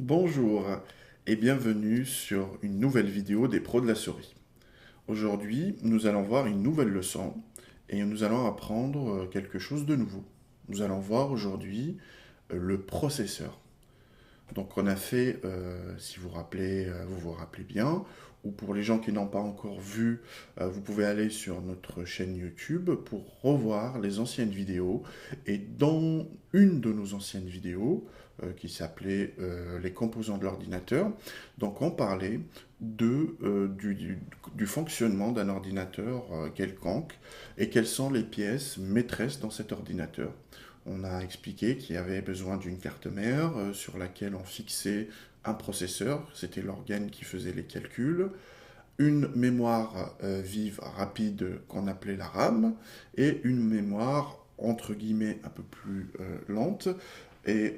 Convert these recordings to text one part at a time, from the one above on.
Bonjour et bienvenue sur une nouvelle vidéo des pros de la souris. Aujourd'hui, nous allons voir une nouvelle leçon et nous allons apprendre quelque chose de nouveau. Nous allons voir aujourd'hui le processeur. Donc on a fait, si vous vous rappelez bien, ou pour les gens qui n'ont pas encore vu, vous pouvez aller sur notre chaîne YouTube pour revoir les anciennes vidéos. Et dans une de nos anciennes vidéos, qui s'appelait Les composants de l'ordinateur, donc on parlait du fonctionnement d'un ordinateur quelconque et quelles sont les pièces maîtresses dans cet ordinateur. On a expliqué qu'il y avait besoin d'une carte mère sur laquelle on fixait un processeur, c'était l'organe qui faisait les calculs, une mémoire vive rapide qu'on appelait la RAM, et une mémoire entre guillemets un peu plus lente et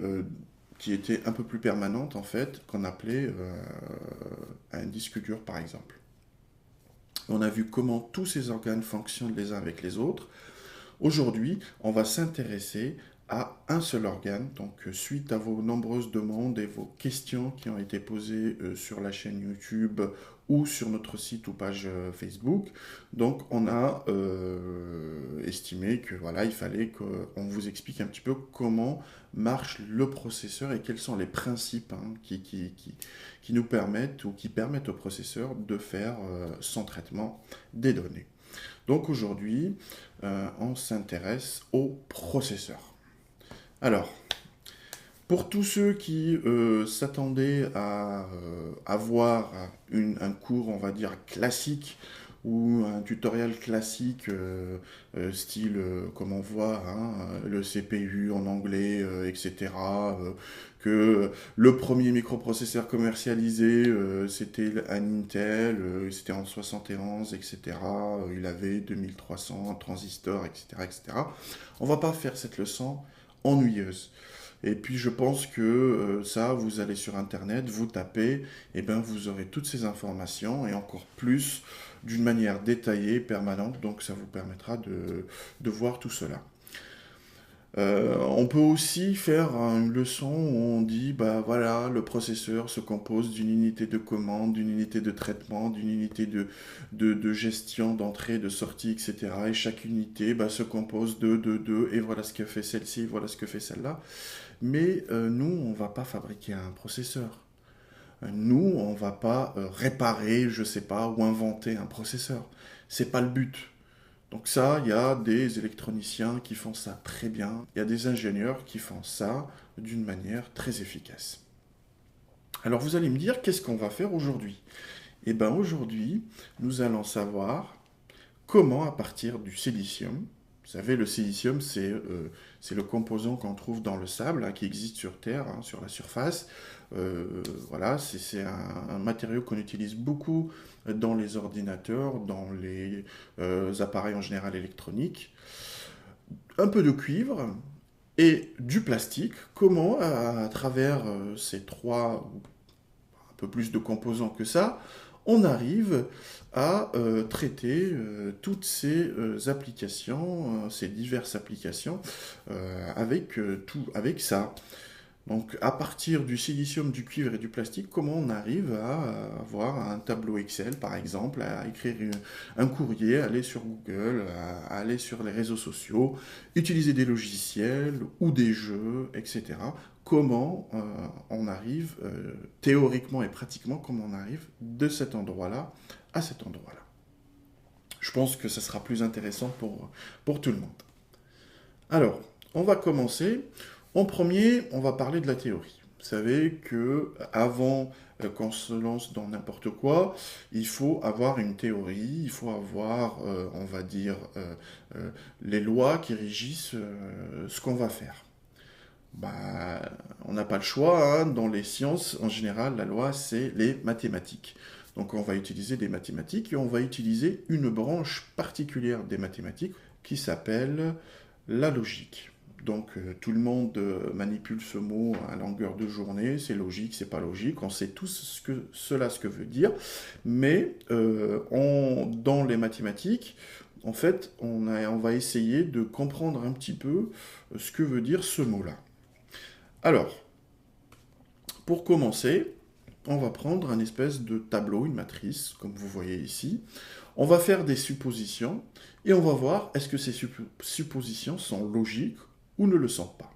qui était un peu plus permanente en fait, qu'on appelait un disque dur par exemple. On a vu comment tous ces organes fonctionnent les uns avec les autres. Aujourd'hui, on va s'intéresser à un seul organe. Donc, suite à vos nombreuses demandes et vos questions qui ont été posées sur la chaîne YouTube ou sur notre site ou page Facebook, donc on a estimé que voilà, il fallait qu'on vous explique un petit peu comment marche le processeur et quels sont les principes qui nous permettent ou qui permettent au processeur de faire son traitement des données. Donc aujourd'hui, on s'intéresse au processeur. Alors, pour tous ceux qui s'attendaient à avoir un cours, on va dire, classique ou un tutoriel classique, style comme on voit, hein, le CPU en anglais, etc. Que le premier microprocesseur commercialisé, c'était un Intel, c'était en 71, etc. Il avait 2300 transistors, etc., etc. On va pas faire cette leçon ennuyeuse. Et puis je pense que ça, vous allez sur Internet, vous tapez, et ben vous aurez toutes ces informations et encore plus d'une manière détaillée, permanente, donc ça vous permettra de voir tout cela. On peut aussi faire une leçon où on dit, bah voilà, le processeur se compose d'une unité de commande, d'une unité de traitement, d'une unité de gestion d'entrée, de sortie, etc. Et chaque unité bah, se compose de, et voilà ce que fait celle-ci, voilà ce que fait celle-là. Mais nous, on ne va pas fabriquer un processeur. Nous, on ne va pas réparer, je ne sais pas, ou inventer un processeur. C'est pas le but. Donc ça, il y a des électroniciens qui font ça très bien. Il y a des ingénieurs qui font ça d'une manière très efficace. Alors vous allez me dire, qu'est-ce qu'on va faire aujourd'hui? Eh bien aujourd'hui, nous allons savoir comment, à partir du silicium, vous savez, le silicium, c'est le composant qu'on trouve dans le sable, hein, qui existe sur Terre, hein, sur la surface. Voilà, c'est un matériau qu'on utilise beaucoup dans les ordinateurs, dans les appareils en général électroniques. Un peu de cuivre et du plastique. Comment, à travers ces trois, un peu plus de composants que ça, on arrive à traiter toutes ces applications, ces diverses applications, avec ça. Donc, à partir du silicium, du cuivre et du plastique, comment on arrive à avoir un tableau Excel, par exemple, à écrire un courrier, aller sur Google, à aller sur les réseaux sociaux, utiliser des logiciels ou des jeux, etc. Comment on arrive, théoriquement et pratiquement, comment on arrive de cet endroit-là à cet endroit-là. Je pense que ça sera plus intéressant pour tout le monde. Alors, on va commencer. En premier, on va parler de la théorie. Vous savez que avant qu'on se lance dans n'importe quoi, il faut avoir une théorie, il faut avoir, on va dire, les lois qui régissent ce qu'on va faire. Bah, on n'a pas le choix, hein. Dans les sciences, en général, la loi, c'est les mathématiques. Donc on va utiliser des mathématiques et on va utiliser une branche particulière des mathématiques qui s'appelle la logique. Donc tout le monde manipule ce mot à longueur de journée, c'est logique, c'est pas logique, on sait tous ce que veut dire, mais dans les mathématiques, en fait, on va essayer de comprendre un petit peu ce que veut dire ce mot-là. Alors, pour commencer, on va prendre un espèce de tableau, une matrice, comme vous voyez ici. On va faire des suppositions et on va voir est-ce que ces suppositions sont logiques ou ne le sont pas.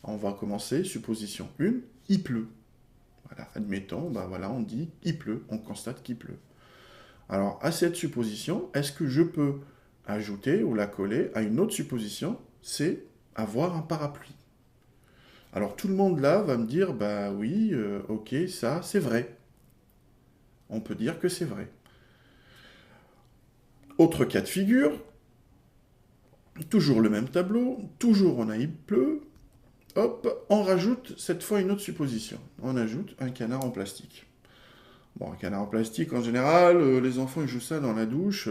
On va commencer, supposition 1, il pleut. Voilà, admettons, ben voilà, on dit il pleut, on constate qu'il pleut. Alors, à cette supposition, est-ce que je peux ajouter ou la coller à une autre supposition, c'est avoir un parapluie. Alors tout le monde là va me dire, bah oui, ok, ça c'est vrai. On peut dire que c'est vrai. Autre cas de figure, toujours le même tableau, toujours on a il pleut, hop, on rajoute cette fois une autre supposition. On ajoute un canard en plastique. Bon, un canard en plastique, en général, les enfants ils jouent ça dans la douche,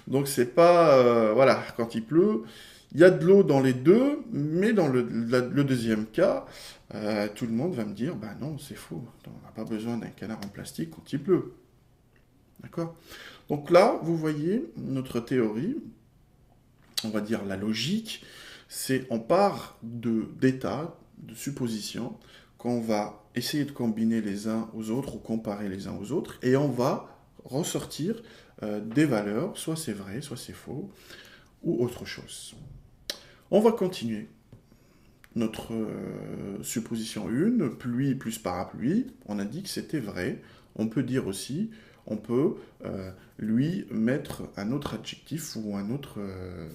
donc c'est pas... voilà, quand il pleut, il y a de l'eau dans les deux, mais dans le deuxième cas, tout le monde va me dire, bah non, c'est faux, on n'a pas besoin d'un canard en plastique quand il pleut. D'accord? Donc là, vous voyez, notre théorie, on va dire la logique, c'est on part d'états, de suppositions, qu'on va essayer de combiner les uns aux autres ou comparer les uns aux autres, et on va ressortir des valeurs, soit c'est vrai, soit c'est faux, ou autre chose. On va continuer. Notre supposition 1, pluie plus parapluie, on a dit que c'était vrai. On peut dire aussi, on peut lui mettre un autre adjectif ou un autre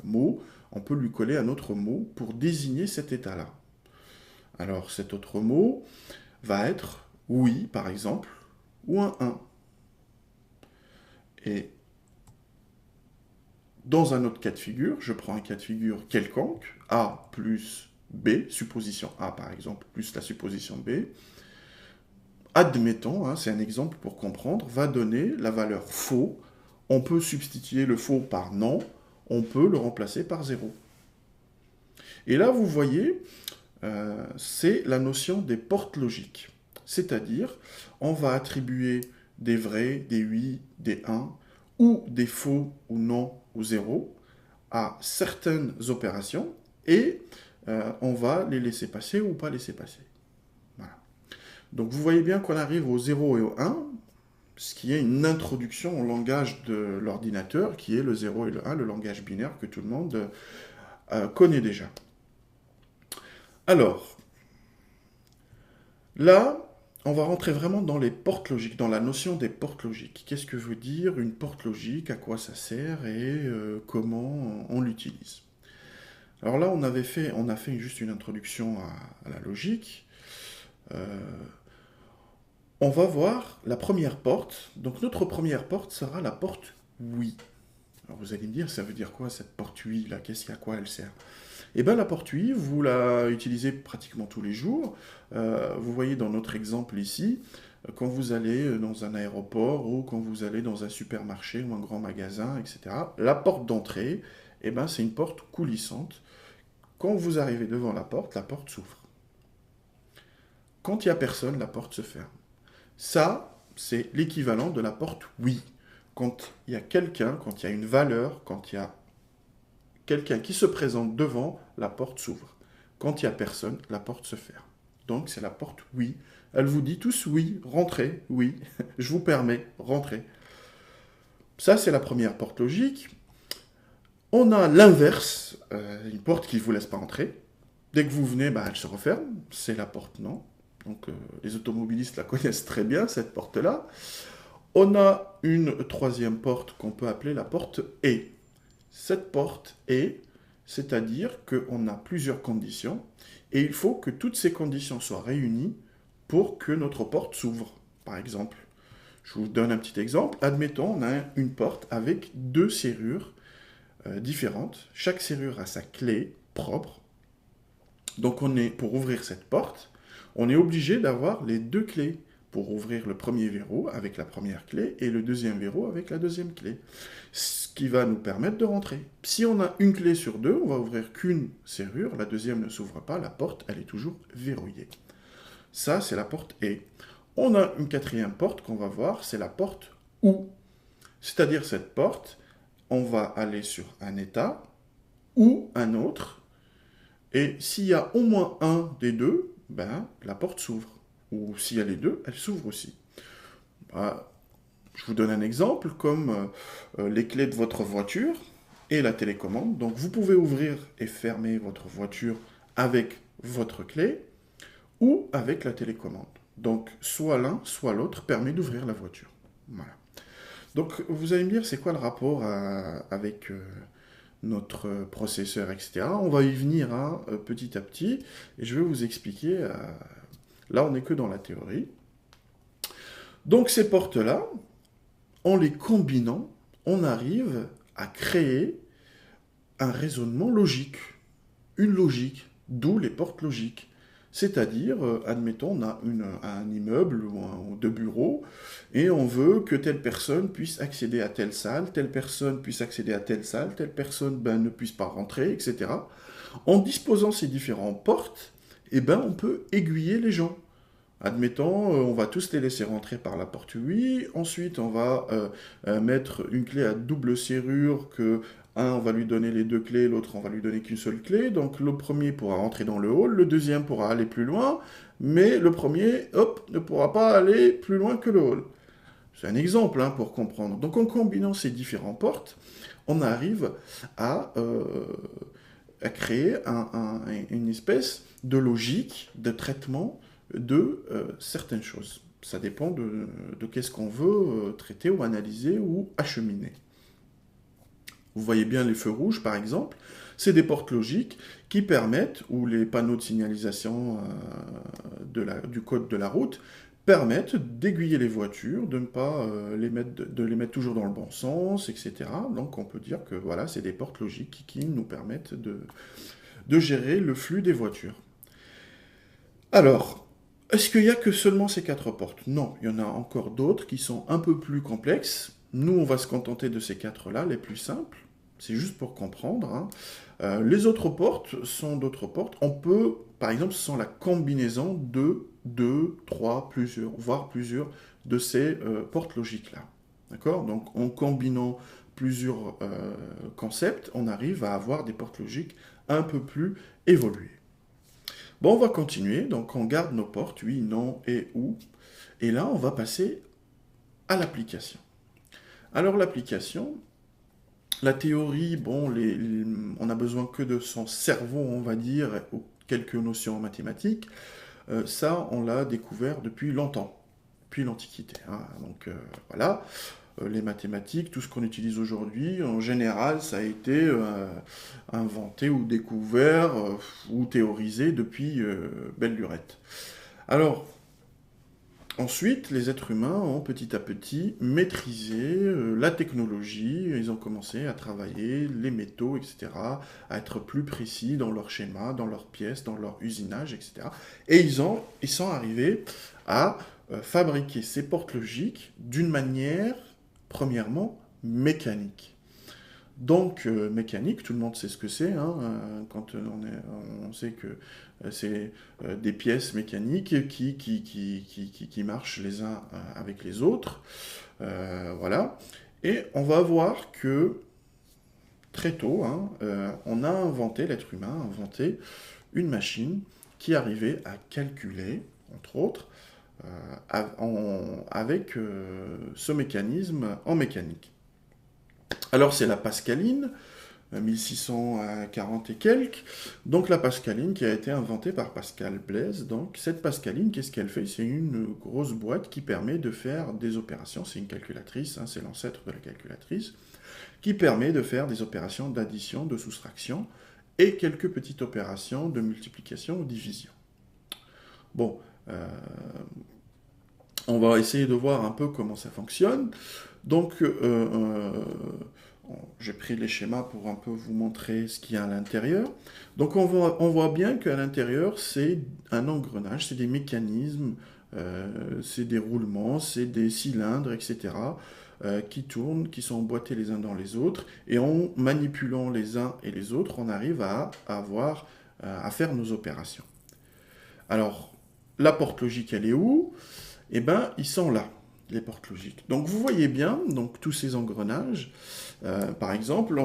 mot, on peut lui coller un autre mot pour désigner cet état-là. Alors cet autre mot va être oui, par exemple, ou un 1. Et dans un autre cas de figure, je prends un cas de figure quelconque, A plus B, supposition A par exemple, plus la supposition B, admettons, hein, c'est un exemple pour comprendre, va donner la valeur faux. On peut substituer le faux par non, on peut le remplacer par 0. Et là, vous voyez, c'est la notion des portes logiques. C'est-à-dire, on va attribuer des vrais, des oui, des 1, ou des faux, ou non, ou 0, à certaines opérations, et on va les laisser passer ou pas laisser passer. Voilà. Donc vous voyez bien qu'on arrive au 0 et au 1, ce qui est une introduction au langage de l'ordinateur, qui est le 0 et le 1, le langage binaire que tout le monde connaît déjà. Alors, là, on va rentrer vraiment dans les portes logiques, dans la notion des portes logiques. Qu'est-ce que veut dire une porte logique, à quoi ça sert et comment on l'utilise. Alors là, on a fait juste une introduction à la logique. On va voir la première porte. Donc notre première porte sera la porte oui. Alors vous allez me dire, ça veut dire quoi cette porte oui là? À quoi elle sert? Eh bien la porte oui, vous la utilisez pratiquement tous les jours. Vous voyez dans notre exemple ici, quand vous allez dans un aéroport ou quand vous allez dans un supermarché ou un grand magasin, etc. La porte d'entrée, eh ben, c'est une porte coulissante. Quand vous arrivez devant la porte s'ouvre. Quand il n'y a personne, la porte se ferme. Ça, c'est l'équivalent de la porte oui. Quand il y a quelqu'un, quand il y a une valeur, quand il y a quelqu'un qui se présente devant, la porte s'ouvre. Quand il n'y a personne, la porte se ferme. Donc c'est la porte oui. Elle vous dit tous oui, rentrez, oui, je vous permets, rentrez. Ça, c'est la première porte logique. On a l'inverse, une porte qui ne vous laisse pas entrer. Dès que vous venez, elle se referme. C'est la porte non. Donc les automobilistes la connaissent très bien, cette porte-là. On a une troisième porte qu'on peut appeler la porte et. Cette porte est, c'est-à-dire qu'on a plusieurs conditions, et il faut que toutes ces conditions soient réunies pour que notre porte s'ouvre. Par exemple, je vous donne un petit exemple. Admettons, on a une porte avec deux serrures différentes. Chaque serrure a sa clé propre. Donc pour ouvrir cette porte, on est obligé d'avoir les deux clés pour ouvrir le premier verrou avec la première clé et le deuxième verrou avec la deuxième clé. Ce qui va nous permettre de rentrer. Si on a une clé sur deux, on va ouvrir qu'une serrure, la deuxième ne s'ouvre pas, la porte, elle est toujours verrouillée. Ça, c'est la porte et. On a une quatrième porte qu'on va voir, c'est la porte ou. C'est-à-dire cette porte, on va aller sur un état ou un autre, et s'il y a au moins un des deux, la porte s'ouvre. ou s'il y a les deux, elle s'ouvre aussi. Bah, je vous donne un exemple, comme les clés de votre voiture et la télécommande. Donc vous pouvez ouvrir et fermer votre voiture avec votre clé ou avec la télécommande. Donc soit l'un, soit l'autre permet d'ouvrir la voiture. Voilà. Donc vous allez me dire, c'est quoi le rapport avec notre processeur, etc. On va y venir hein, petit à petit, et je vais vous expliquer. Là, on n'est que dans la théorie. Donc ces portes-là, en les combinant, on arrive à créer un raisonnement logique, une logique, d'où les portes logiques. C'est-à-dire, admettons, on a un immeuble ou deux bureaux, et on veut que telle personne puisse accéder à telle salle, telle personne puisse accéder à telle salle, telle personne ne puisse pas rentrer, etc. En disposant ces différentes portes, eh ben, on peut aiguiller les gens. Admettons, on va tous les laisser rentrer par la porte oui, ensuite on va mettre une clé à double serrure que un on va lui donner les deux clés, l'autre on va lui donner qu'une seule clé, donc le premier pourra rentrer dans le hall, le deuxième pourra aller plus loin, mais le premier, hop, ne pourra pas aller plus loin que le hall. C'est un exemple hein, pour comprendre. Donc en combinant ces différentes portes, on arrive à créer une espèce de logique de traitement de certaines choses. Ça dépend de qu'est-ce qu'on veut traiter ou analyser ou acheminer. Vous voyez bien les feux rouges, par exemple, c'est des portes logiques qui permettent, ou les panneaux de signalisation du code de la route, permettent d'aiguiller les voitures, de ne pas les mettre toujours dans le bon sens, etc. Donc on peut dire que voilà, c'est des portes logiques qui nous permettent de gérer le flux des voitures. Alors, est-ce qu'il n'y a que seulement ces quatre portes? Non, il y en a encore d'autres qui sont un peu plus complexes. Nous, on va se contenter de ces quatre-là, les plus simples. C'est juste pour comprendre. Hein. Les autres portes sont d'autres portes. On peut, par exemple, ce sont la combinaison de 2, 3, plusieurs, voire plusieurs de ces portes logiques-là. D'accord? Donc, en combinant plusieurs concepts, on arrive à avoir des portes logiques un peu plus évoluées. Bon, on va continuer. Donc, on garde nos portes, oui, non et ou. Et là, on va passer à l'application. Alors, l'application, la théorie, bon, on a besoin que de son cerveau, on va dire, ou quelques notions en mathématiques. Ça, on l'a découvert depuis longtemps, depuis l'Antiquité. Hein. Donc, voilà. Les mathématiques, tout ce qu'on utilise aujourd'hui, en général, ça a été inventé ou découvert ou théorisé depuis belle lurette. Alors, ensuite, les êtres humains ont petit à petit maîtrisé la technologie, ils ont commencé à travailler les métaux, etc., à être plus précis dans leurs schémas, dans leurs pièces, dans leur usinage, etc. Et ils sont arrivés à fabriquer ces portes logiques d'une manière premièrement, mécanique. Donc, mécanique, tout le monde sait ce que c'est, hein, quand on sait que c'est des pièces mécaniques qui marchent les uns avec les autres. Voilà. Et on va voir que très tôt, hein, on a inventé, l'être humain a inventé une machine qui arrivait à calculer, entre autres, avec ce mécanisme en mécanique. Alors c'est la Pascaline, 1640 et quelques, donc la Pascaline qui a été inventée par Pascal Blaise. Donc cette Pascaline, qu'est-ce qu'elle fait? C'est une grosse boîte qui permet de faire des opérations, c'est une calculatrice, hein, c'est l'ancêtre de la calculatrice, qui permet de faire des opérations d'addition, de soustraction, et quelques petites opérations de multiplication ou division. Bon, on va essayer de voir un peu comment ça fonctionne. Donc, j'ai pris les schémas pour un peu vous montrer ce qu'il y a à l'intérieur. Donc, on voit bien qu'à l'intérieur, c'est un engrenage, c'est des mécanismes, c'est des roulements, c'est des cylindres, etc., qui tournent, qui sont emboîtés les uns dans les autres. Et en manipulant les uns et les autres, on arrive à faire nos opérations. Alors, la porte logique, elle est où? Eh bien, ils sont là, les portes logiques. Donc, vous voyez bien, donc, tous ces engrenages. Par exemple,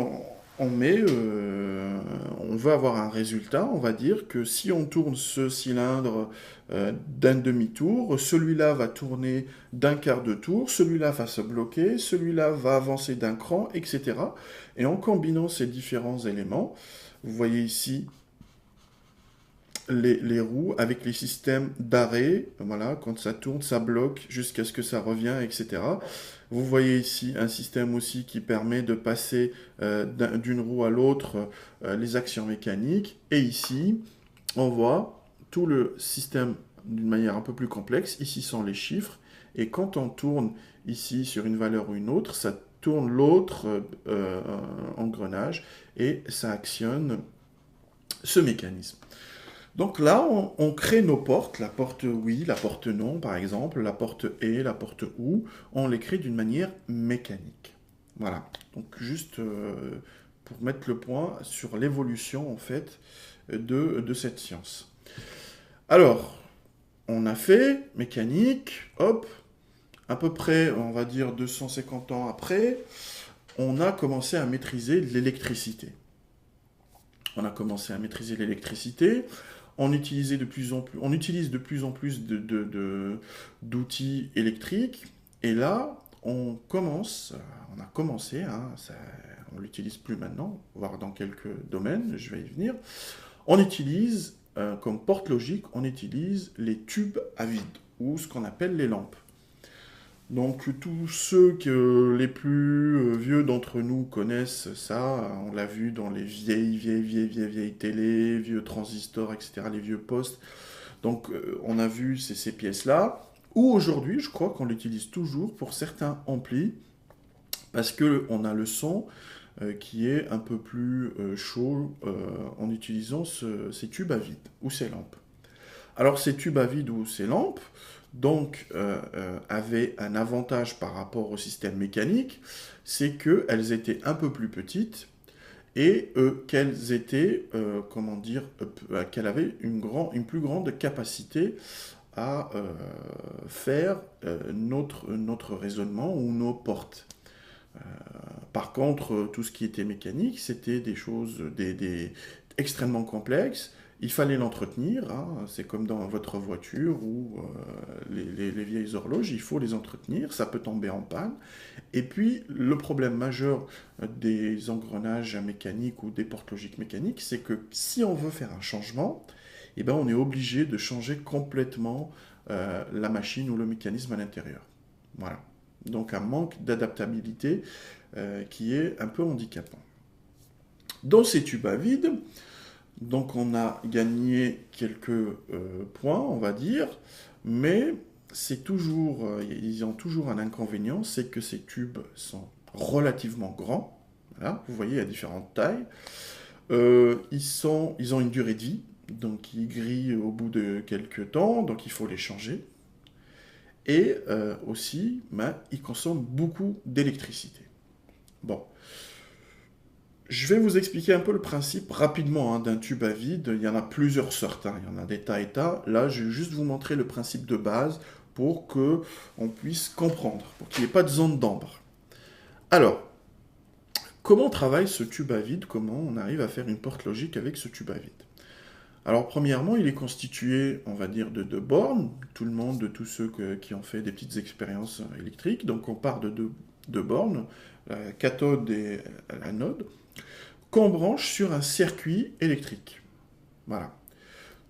on veut avoir un résultat, on va dire que si on tourne ce cylindre d'un demi-tour, celui-là va tourner d'un quart de tour, celui-là va se bloquer, celui-là va avancer d'un cran, etc. Et en combinant ces différents éléments, vous voyez ici les roues avec les systèmes d'arrêt, voilà, quand ça tourne, ça bloque jusqu'à ce que ça revienne, etc. Vous voyez ici un système aussi qui permet de passer d'une roue à l'autre les actions mécaniques. Et ici, on voit tout le système d'une manière un peu plus complexe. Ici sont les chiffres. Et quand on tourne ici sur une valeur ou une autre, ça tourne l'autre engrenage et ça actionne ce mécanisme. Donc là, on crée nos portes, la porte oui, la porte non, par exemple, la porte et, la porte ou, on les crée d'une manière mécanique. Voilà. Donc juste pour mettre le point sur l'évolution, en fait, de cette science. Alors, on a fait mécanique, hop, à peu près, on va dire 250 ans après, on a commencé à maîtriser l'électricité. On a commencé à maîtriser l'électricité. On utilise de plus en plus d'outils électriques. Et là, on a commencé, hein, on ne l'utilise plus maintenant, voire dans quelques domaines, je vais y venir. On utilise, comme porte logique, on utilise les tubes à vide, ou ce qu'on appelle les lampes. Donc tous ceux les plus vieux d'entre nous connaissent ça, on l'a vu dans les vieilles télé, vieux transistors, etc., les vieux postes. Donc on a vu ces pièces-là, ou aujourd'hui je crois qu'on l'utilise toujours pour certains amplis, parce qu'on a le son qui est un peu plus chaud en utilisant ces tubes à vide, ou ces lampes. Alors ces tubes à vide ou ces lampes, donc, avaient un avantage par rapport au système mécanique, c'est qu'elles étaient un peu plus petites et qu'elles étaient, qu'elles avaient une plus grande capacité à faire notre raisonnement ou nos portes. Par contre, tout ce qui était mécanique, c'était des choses extrêmement complexes. Il fallait l'entretenir, hein. C'est comme dans votre voiture ou les vieilles horloges, il faut les entretenir, ça peut tomber en panne. Et puis, le problème majeur des engrenages mécaniques ou des portes logiques mécaniques, c'est que si on veut faire un changement, eh ben, on est obligé de changer complètement la machine ou le mécanisme à l'intérieur. Voilà. Donc un manque d'adaptabilité qui est un peu handicapant. Dans ces tubes à vide, donc on a gagné quelques points, on va dire, mais ils ont toujours un inconvénient, c'est que ces tubes sont relativement grands. Voilà, vous voyez, il y a différentes tailles. Ils ont une durée de vie, donc ils grillent au bout de quelques temps, donc il faut les changer. Et aussi, ils consomment beaucoup d'électricité. Bon. Je vais vous expliquer un peu le principe rapidement d'un tube à vide. Il y en a plusieurs sortes, hein. Il y en a des tas et tas. Là, je vais juste vous montrer le principe de base pour qu'on puisse comprendre, pour qu'il n'y ait pas de zone d'ombre. Alors, comment travaille ce tube à vide? Comment on arrive à faire une porte logique avec ce tube à vide? Alors, premièrement, il est constitué, on va dire, de deux bornes. Tout le monde, tous ceux qui ont fait des petites expériences électriques. Donc, on part de deux bornes, la cathode et l'anode, qu'on branche sur un circuit électrique. Voilà.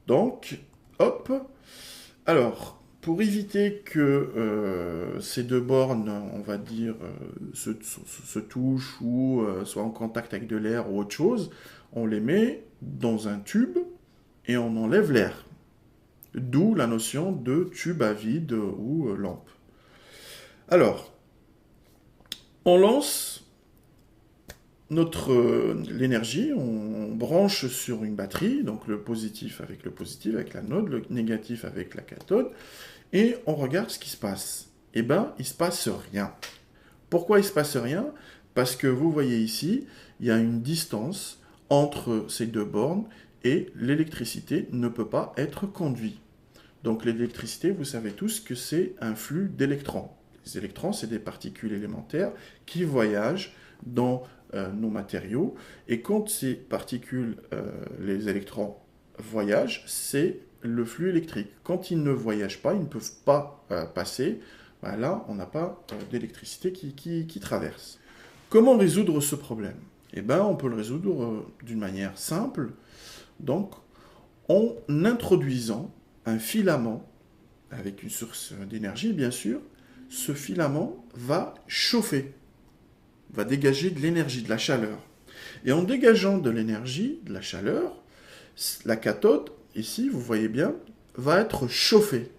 Donc, hop. Alors, pour éviter que ces deux bornes, on va dire, se touchent ou soient en contact avec de l'air ou autre chose, on les met dans un tube et on enlève l'air. D'où la notion de tube à vide ou lampe. Alors, on lance l'énergie, on branche sur une batterie, donc le positif, avec l'anode, le négatif avec la cathode, et on regarde ce qui se passe. Eh bien, il ne se passe rien. Pourquoi il ne se passe rien? Parce que vous voyez ici, il y a une distance entre ces deux bornes et l'électricité ne peut pas être conduite. Donc l'électricité, vous savez tous que c'est un flux d'électrons. Les électrons, c'est des particules élémentaires qui voyagent dans nos matériaux. Et quand ces particules, les électrons, voyagent, c'est le flux électrique. Quand ils ne voyagent pas, ils ne peuvent pas passer, ben là, on n'a pas d'électricité qui traverse. Comment résoudre ce problème? Eh ben, on peut le résoudre d'une manière simple, donc en introduisant un filament avec une source d'énergie, bien sûr. Ce filament va chauffer, va dégager de l'énergie, de la chaleur. Et en dégageant de l'énergie, de la chaleur, la cathode, ici, vous voyez bien, va être chauffée.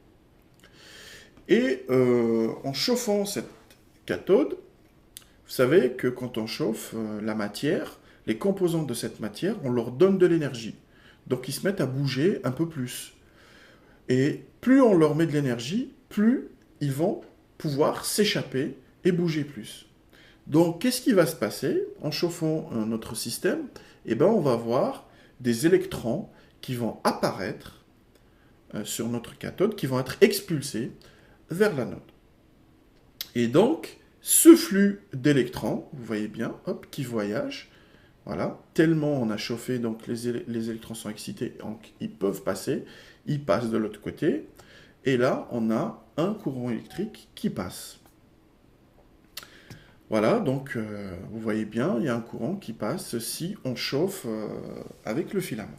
Et en chauffant cette cathode, vous savez que quand on chauffe la matière, les composants de cette matière, on leur donne de l'énergie. Donc ils se mettent à bouger un peu plus. Et plus on leur met de l'énergie, plus ils vont pouvoir s'échapper et bouger plus. Donc qu'est-ce qui va se passer en chauffant notre système? Eh bien, on va voir des électrons qui vont apparaître sur notre cathode, qui vont être expulsés vers l'anode. Et donc, ce flux d'électrons, vous voyez bien, hop, qui voyage, voilà, tellement on a chauffé, donc les électrons sont excités, donc ils peuvent passer, ils passent de l'autre côté, et là, on a un courant électrique qui passe. Voilà, donc vous voyez bien, il y a un courant qui passe si on chauffe avec le filament.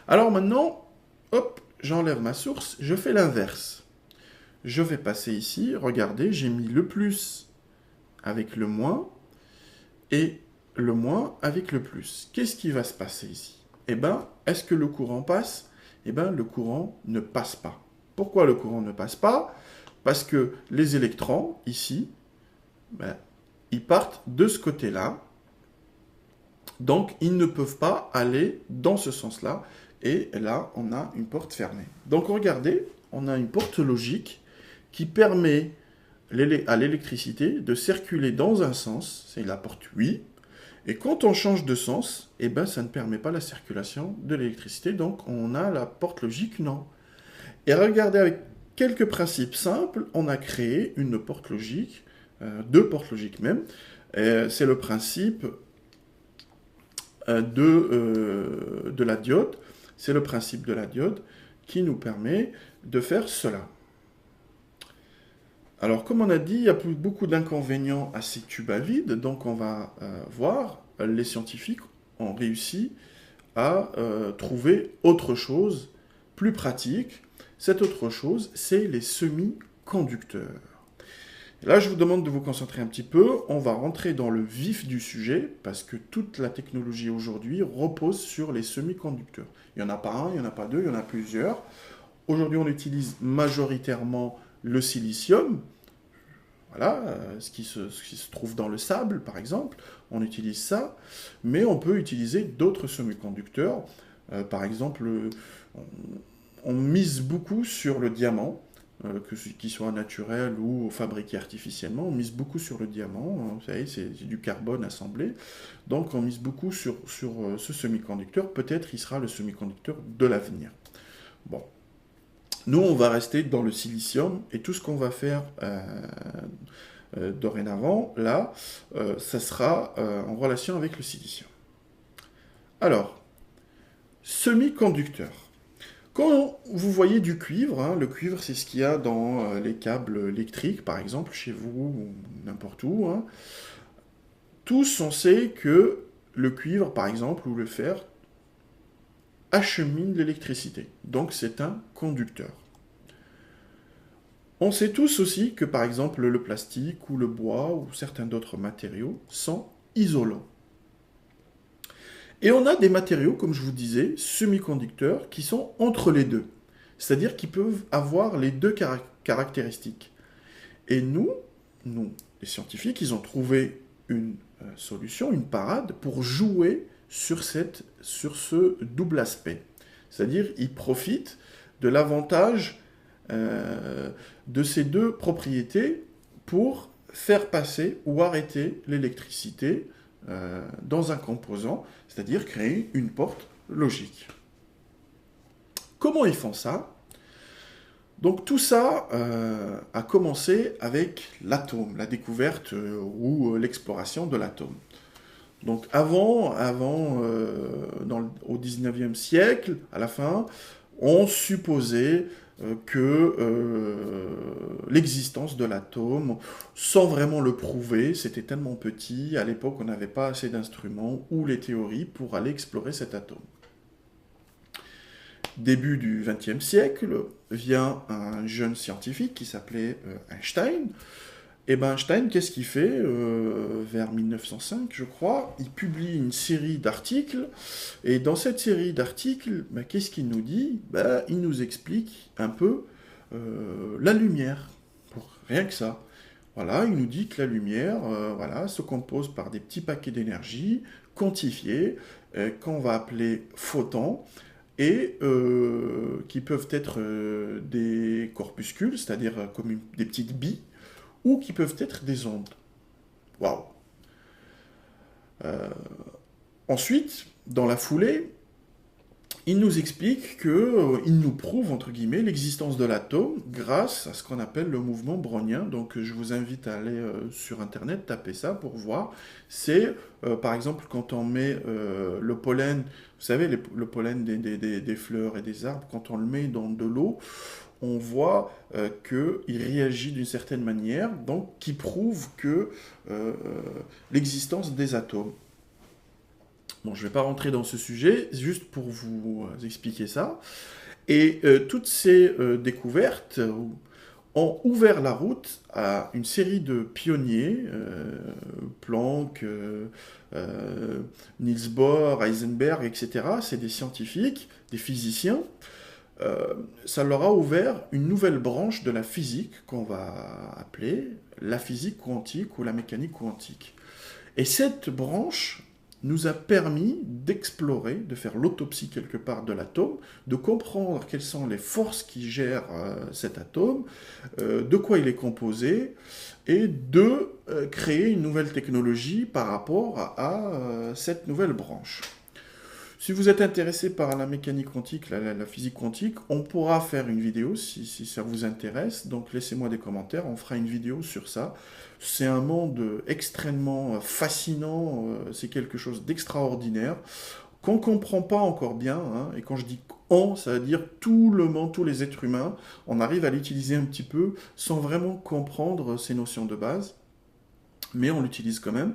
Alors maintenant, hop, j'enlève ma source, je fais l'inverse. Je vais passer ici, regardez, j'ai mis le plus avec le moins, et le moins avec le plus. Qu'est-ce qui va se passer ici? Eh bien, est-ce que le courant passe? Eh bien, le courant ne passe pas. Pourquoi le courant ne passe pas? Parce que les électrons, ici, ben, ils partent de ce côté-là, donc ils ne peuvent pas aller dans ce sens-là, et là, on a une porte fermée. Donc regardez, on a une porte logique qui permet à l'électricité de circuler dans un sens, c'est la porte oui, et quand on change de sens, eh ben, ça ne permet pas la circulation de l'électricité, donc on a la porte logique non. Et regardez, avec quelques principes simples, on a créé une porte logique, deux portes logiques même. C'est le principe de la diode. C'est le principe de la diode qui nous permet de faire cela. Alors, comme on a dit, il y a beaucoup d'inconvénients à ces tubes à vide, donc on va voir, les scientifiques ont réussi à trouver autre chose, plus pratique. Cette autre chose, c'est les semi-conducteurs. Là, je vous demande de vous concentrer un petit peu. On va rentrer dans le vif du sujet, parce que toute la technologie aujourd'hui repose sur les semi-conducteurs. Il n'y en a pas un, il n'y en a pas deux, il y en a plusieurs. Aujourd'hui, on utilise majoritairement le silicium, voilà, ce qui se trouve dans le sable, par exemple, on utilise ça, mais on peut utiliser d'autres semi-conducteurs. Par exemple, on mise beaucoup sur le diamant, qu'il soit naturel ou fabriqué artificiellement, on mise beaucoup sur le diamant, vous savez, c'est du carbone assemblé, donc on mise beaucoup sur ce semi-conducteur, peut-être il sera le semi-conducteur de l'avenir. Bon. Nous, on va rester dans le silicium, et tout ce qu'on va faire dorénavant, là, ça sera en relation avec le silicium. Alors, semi-conducteur. Quand vous voyez du cuivre, hein, le cuivre, c'est ce qu'il y a dans les câbles électriques, par exemple, chez vous, ou n'importe où, hein. Tous, on sait que le cuivre, par exemple, ou le fer, achemine l'électricité. Donc c'est un conducteur. On sait tous aussi que par exemple le plastique ou le bois ou certains d'autres matériaux sont isolants. Et on a des matériaux, comme je vous disais, semi-conducteurs, qui sont entre les deux. C'est-à-dire qu'ils peuvent avoir les deux caractéristiques. Et nous, les scientifiques, ils ont trouvé une solution, une parade, pour jouer sur ce double aspect. C'est-à-dire, ils profitent de l'avantage de ces deux propriétés pour faire passer ou arrêter l'électricité dans un composant, c'est-à-dire créer une porte logique. Comment ils font ça? Donc tout ça a commencé avec l'atome, la découverte ou l'exploration de l'atome. Donc au 19e siècle, à la fin, on supposait l'existence de l'atome, sans vraiment le prouver, c'était tellement petit, à l'époque on n'avait pas assez d'instruments ou les théories pour aller explorer cet atome. Début du XXe siècle, vient un jeune scientifique qui s'appelait Einstein. Et ben Einstein, qu'est-ce qu'il fait vers 1905, je crois? Il publie une série d'articles, et dans cette série d'articles, ben, qu'est-ce qu'il nous dit? Ben, il nous explique un peu la lumière, rien que ça. Voilà, il nous dit que la lumière voilà, se compose par des petits paquets d'énergie quantifiés, qu'on va appeler photons, et qui peuvent être des corpuscules, c'est-à-dire comme des petites billes, ou qui peuvent être des ondes. Waouh. Euh, Ensuite, dans la foulée, il nous explique il nous prouve, entre guillemets, l'existence de l'atome grâce à ce qu'on appelle le mouvement brownien. Donc je vous invite à aller sur Internet, taper ça pour voir. C'est, par exemple, quand on met le pollen, vous savez, le pollen des fleurs et des arbres, quand on le met dans de l'eau, on voit qu'il réagit d'une certaine manière, donc qui prouve l'existence des atomes. Bon, je ne vais pas rentrer dans ce sujet, juste pour vous expliquer ça. Et toutes ces découvertes ont ouvert la route à une série de pionniers, Planck, Niels Bohr, Heisenberg, etc. C'est des scientifiques, des physiciens. Ça leur a ouvert une nouvelle branche de la physique qu'on va appeler la physique quantique ou la mécanique quantique. Et cette branche nous a permis d'explorer, de faire l'autopsie quelque part de l'atome, de comprendre quelles sont les forces qui gèrent cet atome, de quoi il est composé, et de créer une nouvelle technologie par rapport à cette nouvelle branche. Si vous êtes intéressé par la mécanique quantique, la physique quantique, on pourra faire une vidéo si ça vous intéresse. Donc laissez-moi des commentaires, on fera une vidéo sur ça. C'est un monde extrêmement fascinant, c'est quelque chose d'extraordinaire qu'on ne comprend pas encore bien. Hein, et quand je dis on, ça veut dire tout le monde, tous les êtres humains, on arrive à l'utiliser un petit peu sans vraiment comprendre ces notions de base. Mais on l'utilise quand même.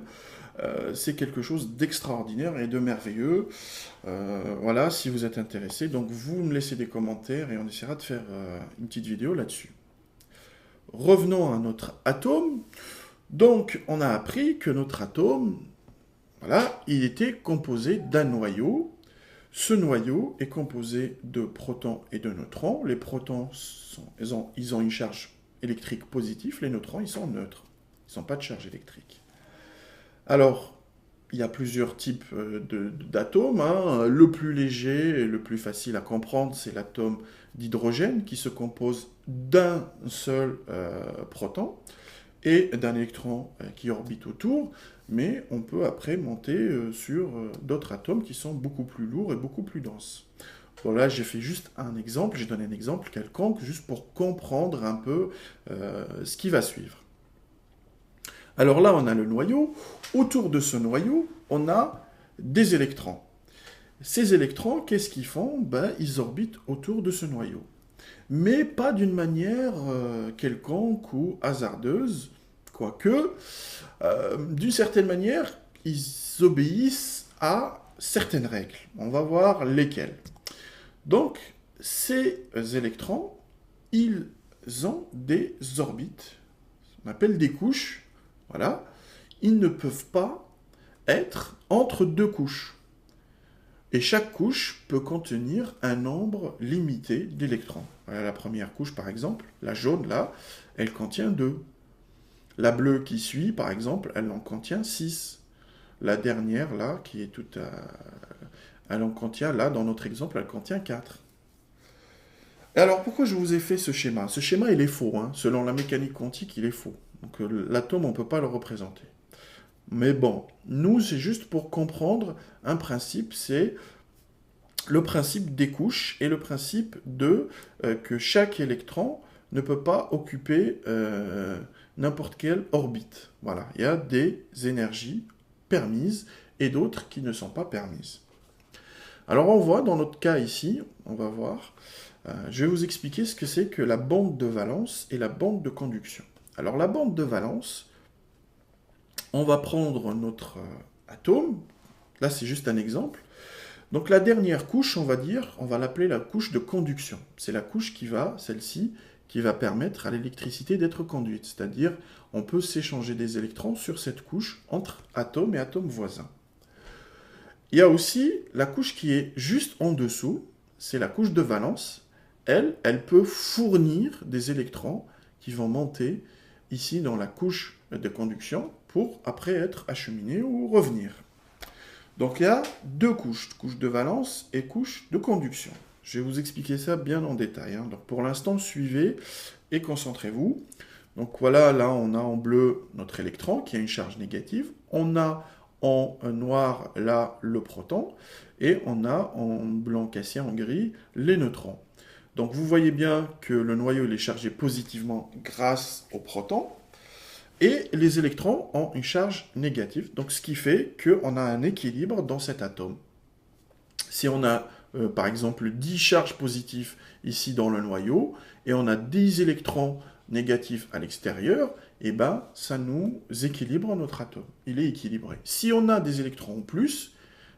C'est quelque chose d'extraordinaire et de merveilleux. Voilà, si vous êtes intéressé, donc vous me laissez des commentaires et on essaiera de faire une petite vidéo là-dessus. Revenons à notre atome. Donc, on a appris que notre atome, voilà, il était composé d'un noyau. Ce noyau est composé de protons et de neutrons. Les protons, ils ont une charge électrique positive. Les neutrons, ils sont neutres. Ils n'ont pas de charge électrique. Alors, il y a plusieurs types d'atomes. Hein. Le plus léger et le plus facile à comprendre, c'est l'atome d'hydrogène qui se compose d'un seul proton et d'un électron qui orbite autour. Mais on peut après monter sur d'autres atomes qui sont beaucoup plus lourds et beaucoup plus denses. Bon, là, j'ai fait juste un exemple, j'ai donné un exemple quelconque, juste pour comprendre un peu ce qui va suivre. Alors là, on a le noyau. Autour de ce noyau, on a des électrons. Ces électrons, qu'est-ce qu'ils font? Ben, ils orbitent autour de ce noyau. Mais pas d'une manière quelconque ou hasardeuse, quoique, d'une certaine manière, ils obéissent à certaines règles. On va voir lesquelles. Donc, ces électrons, ils ont des orbites, on appelle des couches. Voilà, ils ne peuvent pas être entre deux couches. Et chaque couche peut contenir un nombre limité d'électrons. Voilà la première couche, par exemple, la jaune, là, elle contient 2. La bleue qui suit, par exemple, elle en contient 6. La dernière, là, qui est toute... elle en contient, là, dans notre exemple, elle contient 4. Et alors, pourquoi je vous ai fait ce schéma? Ce schéma, il est faux. Hein. Selon la mécanique quantique, il est faux. Donc l'atome, on ne peut pas le représenter. Mais bon, nous, c'est juste pour comprendre un principe, c'est le principe des couches et le principe que chaque électron ne peut pas occuper n'importe quelle orbite. Voilà, il y a des énergies permises et d'autres qui ne sont pas permises. Alors on voit dans notre cas ici, on va voir, je vais vous expliquer ce que c'est que la bande de valence et la bande de conduction. Alors la bande de valence, on va prendre notre atome, là c'est juste un exemple. Donc la dernière couche, on va l'appeler la couche de conduction. C'est la couche qui va, celle-ci, qui va permettre à l'électricité d'être conduite. C'est-à-dire, on peut s'échanger des électrons sur cette couche entre atomes et atomes voisins. Il y a aussi la couche qui est juste en dessous, c'est la couche de valence. Elle peut fournir des électrons qui vont monter ici dans la couche de conduction pour après être acheminés ou revenir. Donc il y a deux couches, couche de valence et couche de conduction. Je vais vous expliquer ça bien en détail. Donc pour l'instant, suivez et concentrez-vous. Donc voilà, là on a en bleu notre électron qui a une charge négative. On a en noir là le proton et on a en blanc cassé, en gris, les neutrons. Donc vous voyez bien que le noyau il est chargé positivement grâce au proton. Et les électrons ont une charge négative, donc ce qui fait qu'on a un équilibre dans cet atome. Si on a par exemple 10 charges positives ici dans le noyau, et on a 10 électrons négatifs à l'extérieur, et ben ça nous équilibre notre atome. Il est équilibré. Si on a des électrons en plus,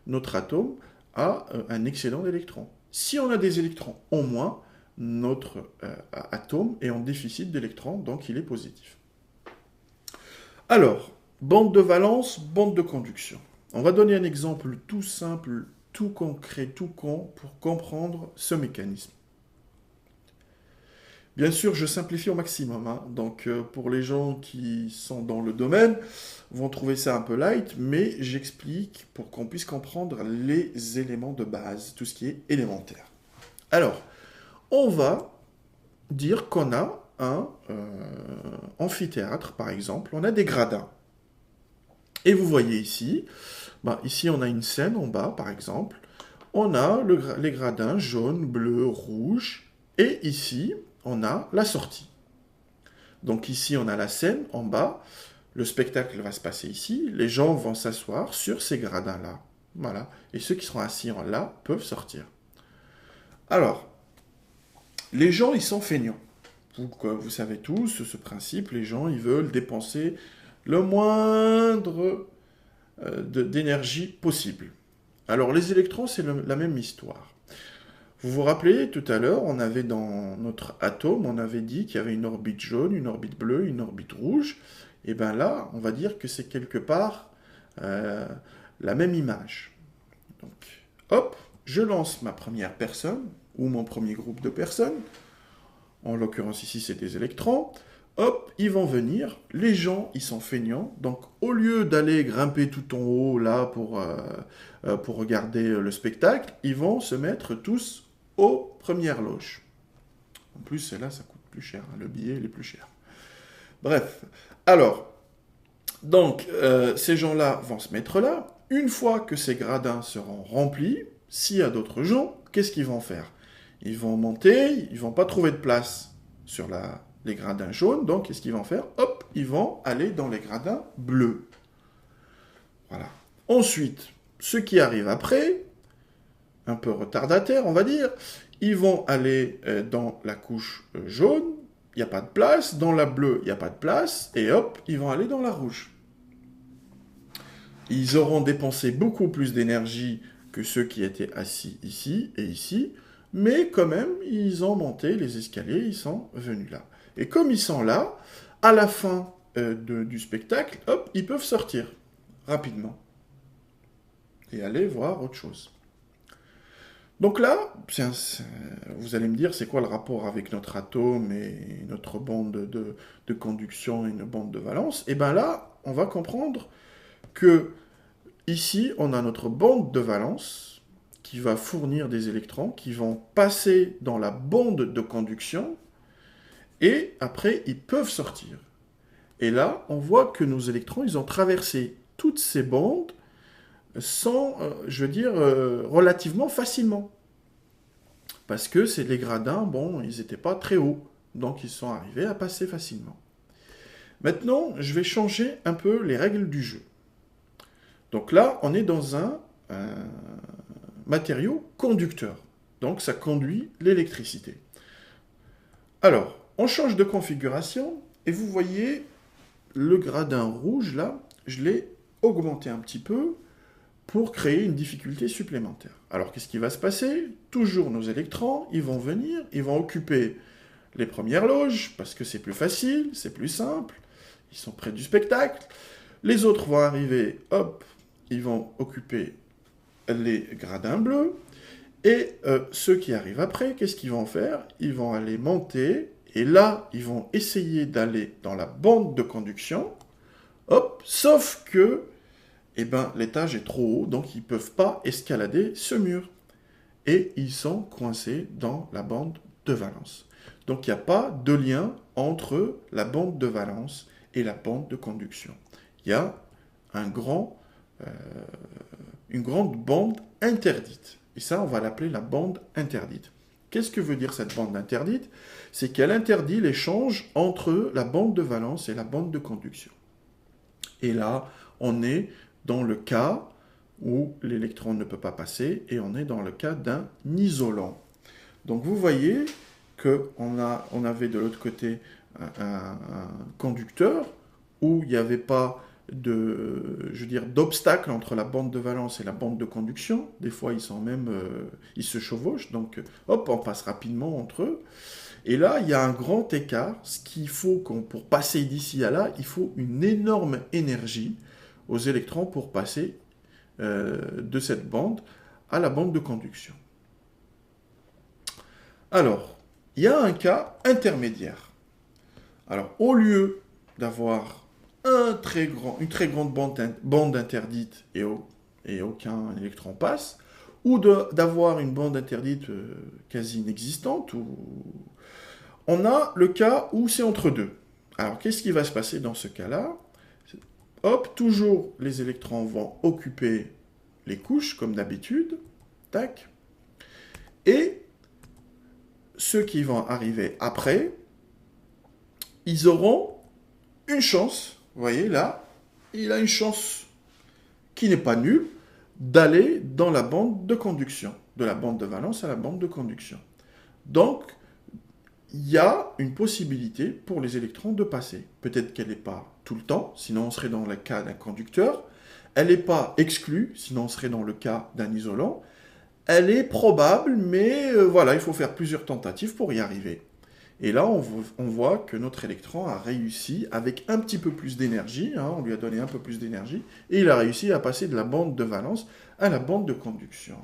notre atome a un excédent d'électrons. Si on a des électrons en moins, notre atome est en déficit d'électrons, donc il est positif. Alors, bande de valence, bande de conduction. On va donner un exemple tout simple, tout concret, tout con, pour comprendre ce mécanisme. Bien sûr, je simplifie au maximum, donc pour les gens qui sont dans le domaine, vont trouver ça un peu light, mais j'explique pour qu'on puisse comprendre les éléments de base, tout ce qui est élémentaire. Alors, on va dire qu'on a un amphithéâtre, par exemple, on a des gradins. Et vous voyez ici, ici on a une scène en bas, par exemple, on a les gradins jaune, bleu, rouge, et ici, on a la sortie. Donc ici, on a la scène en bas, le spectacle va se passer ici, les gens vont s'asseoir sur ces gradins-là. Voilà. Et ceux qui seront assis en là peuvent sortir. Alors, les gens, ils sont feignants. Vous savez tous, ce principe, les gens, ils veulent dépenser le moindre d'énergie possible. Alors, les électrons, c'est la même histoire. Vous vous rappelez, tout à l'heure, on avait dans notre atome, on avait dit qu'il y avait une orbite jaune, une orbite bleue, une orbite rouge. Et bien là, on va dire que c'est quelque part la même image. Donc, hop, je lance ma première personne, ou mon premier groupe de personnes. En l'occurrence ici, c'est des électrons. Hop, ils vont venir. Les gens, ils sont feignants. Donc, au lieu d'aller grimper tout en haut, là, pour regarder le spectacle, ils vont se mettre tous aux premières loges. En plus, celle-là, ça coûte plus cher. Le billet, il est plus cher. Bref. Alors, donc, ces gens-là vont se mettre là. Une fois que ces gradins seront remplis, s'il y a d'autres gens, qu'est-ce qu'ils vont faire? Ils vont monter, ils vont pas trouver de place sur les gradins jaunes, donc qu'est-ce qu'ils vont faire? Hop, ils vont aller dans les gradins bleus. Voilà. Ensuite, ceux qui arrivent après, un peu retardataires, on va dire, ils vont aller dans la couche jaune, il n'y a pas de place, dans la bleue, il n'y a pas de place, et hop, ils vont aller dans la rouge. Ils auront dépensé beaucoup plus d'énergie que ceux qui étaient assis ici et ici, mais quand même, ils ont monté les escaliers, ils sont venus là. Et comme ils sont là, à la fin du spectacle, hop, ils peuvent sortir rapidement et aller voir autre chose. Donc là, vous allez me dire, c'est quoi le rapport avec notre atome et notre bande de conduction et une bande de valence? Et bien là, on va comprendre que ici, on a notre bande de valence qui va fournir des électrons qui vont passer dans la bande de conduction et après, ils peuvent sortir. Et là, on voit que nos électrons, ils ont traversé toutes ces bandes sans, relativement facilement. Parce que les gradins, ils n'étaient pas très hauts. Donc, ils sont arrivés à passer facilement. Maintenant, je vais changer un peu les règles du jeu. Donc là, on est dans un matériau conducteur. Donc ça conduit l'électricité. Alors, on change de configuration et vous voyez le gradin rouge là, je l'ai augmenté un petit peu pour créer une difficulté supplémentaire. Alors qu'est-ce qui va se passer? Toujours nos électrons, ils vont venir, ils vont occuper les premières loges parce que c'est plus facile, c'est plus simple, ils sont près du spectacle. Les autres vont arriver, hop, ils vont occuper les gradins bleus. Et ceux qui arrivent après, qu'est-ce qu'ils vont faire? Ils vont aller monter, et là, ils vont essayer d'aller dans la bande de conduction, hop, sauf que, eh ben, l'étage est trop haut, donc ils ne peuvent pas escalader ce mur. Et ils sont coincés dans la bande de valence. Donc il n'y a pas de lien entre la bande de valence et la bande de conduction. Il y a une grande bande interdite. Et ça, on va l'appeler la bande interdite. Qu'est-ce que veut dire cette bande interdite? C'est qu'elle interdit l'échange entre la bande de valence et la bande de conduction. Et là, on est dans le cas où l'électron ne peut pas passer, et on est dans le cas d'un isolant. Donc vous voyez qu'on avait de l'autre côté un conducteur où il n'y avait pas d'obstacle entre la bande de valence et la bande de conduction. Des fois, ils se chevauchent, donc hop, on passe rapidement entre eux. Et là, il y a un grand écart. Ce qu'il faut, pour passer d'ici à là, il faut une énorme énergie aux électrons pour passer de cette bande à la bande de conduction. Alors, il y a un cas intermédiaire. Alors, au lieu d'avoir une très grande bande interdite et aucun électron passe, ou d'avoir une bande interdite quasi inexistante, on a le cas où c'est entre deux. Alors, qu'est-ce qui va se passer dans ce cas-là? Hop, toujours les électrons vont occuper les couches, comme d'habitude. Tac. Et ceux qui vont arriver après, ils auront une chance. Vous voyez, là, il a une chance qui n'est pas nulle d'aller dans la bande de conduction, de la bande de valence à la bande de conduction. Donc, il y a une possibilité pour les électrons de passer. Peut-être qu'elle n'est pas tout le temps, sinon on serait dans le cas d'un conducteur. Elle n'est pas exclue, sinon on serait dans le cas d'un isolant. Elle est probable, mais voilà, il faut faire plusieurs tentatives pour y arriver. Et là, on voit que notre électron a réussi, avec un petit peu plus d'énergie, on lui a donné un peu plus d'énergie, et il a réussi à passer de la bande de valence à la bande de conduction.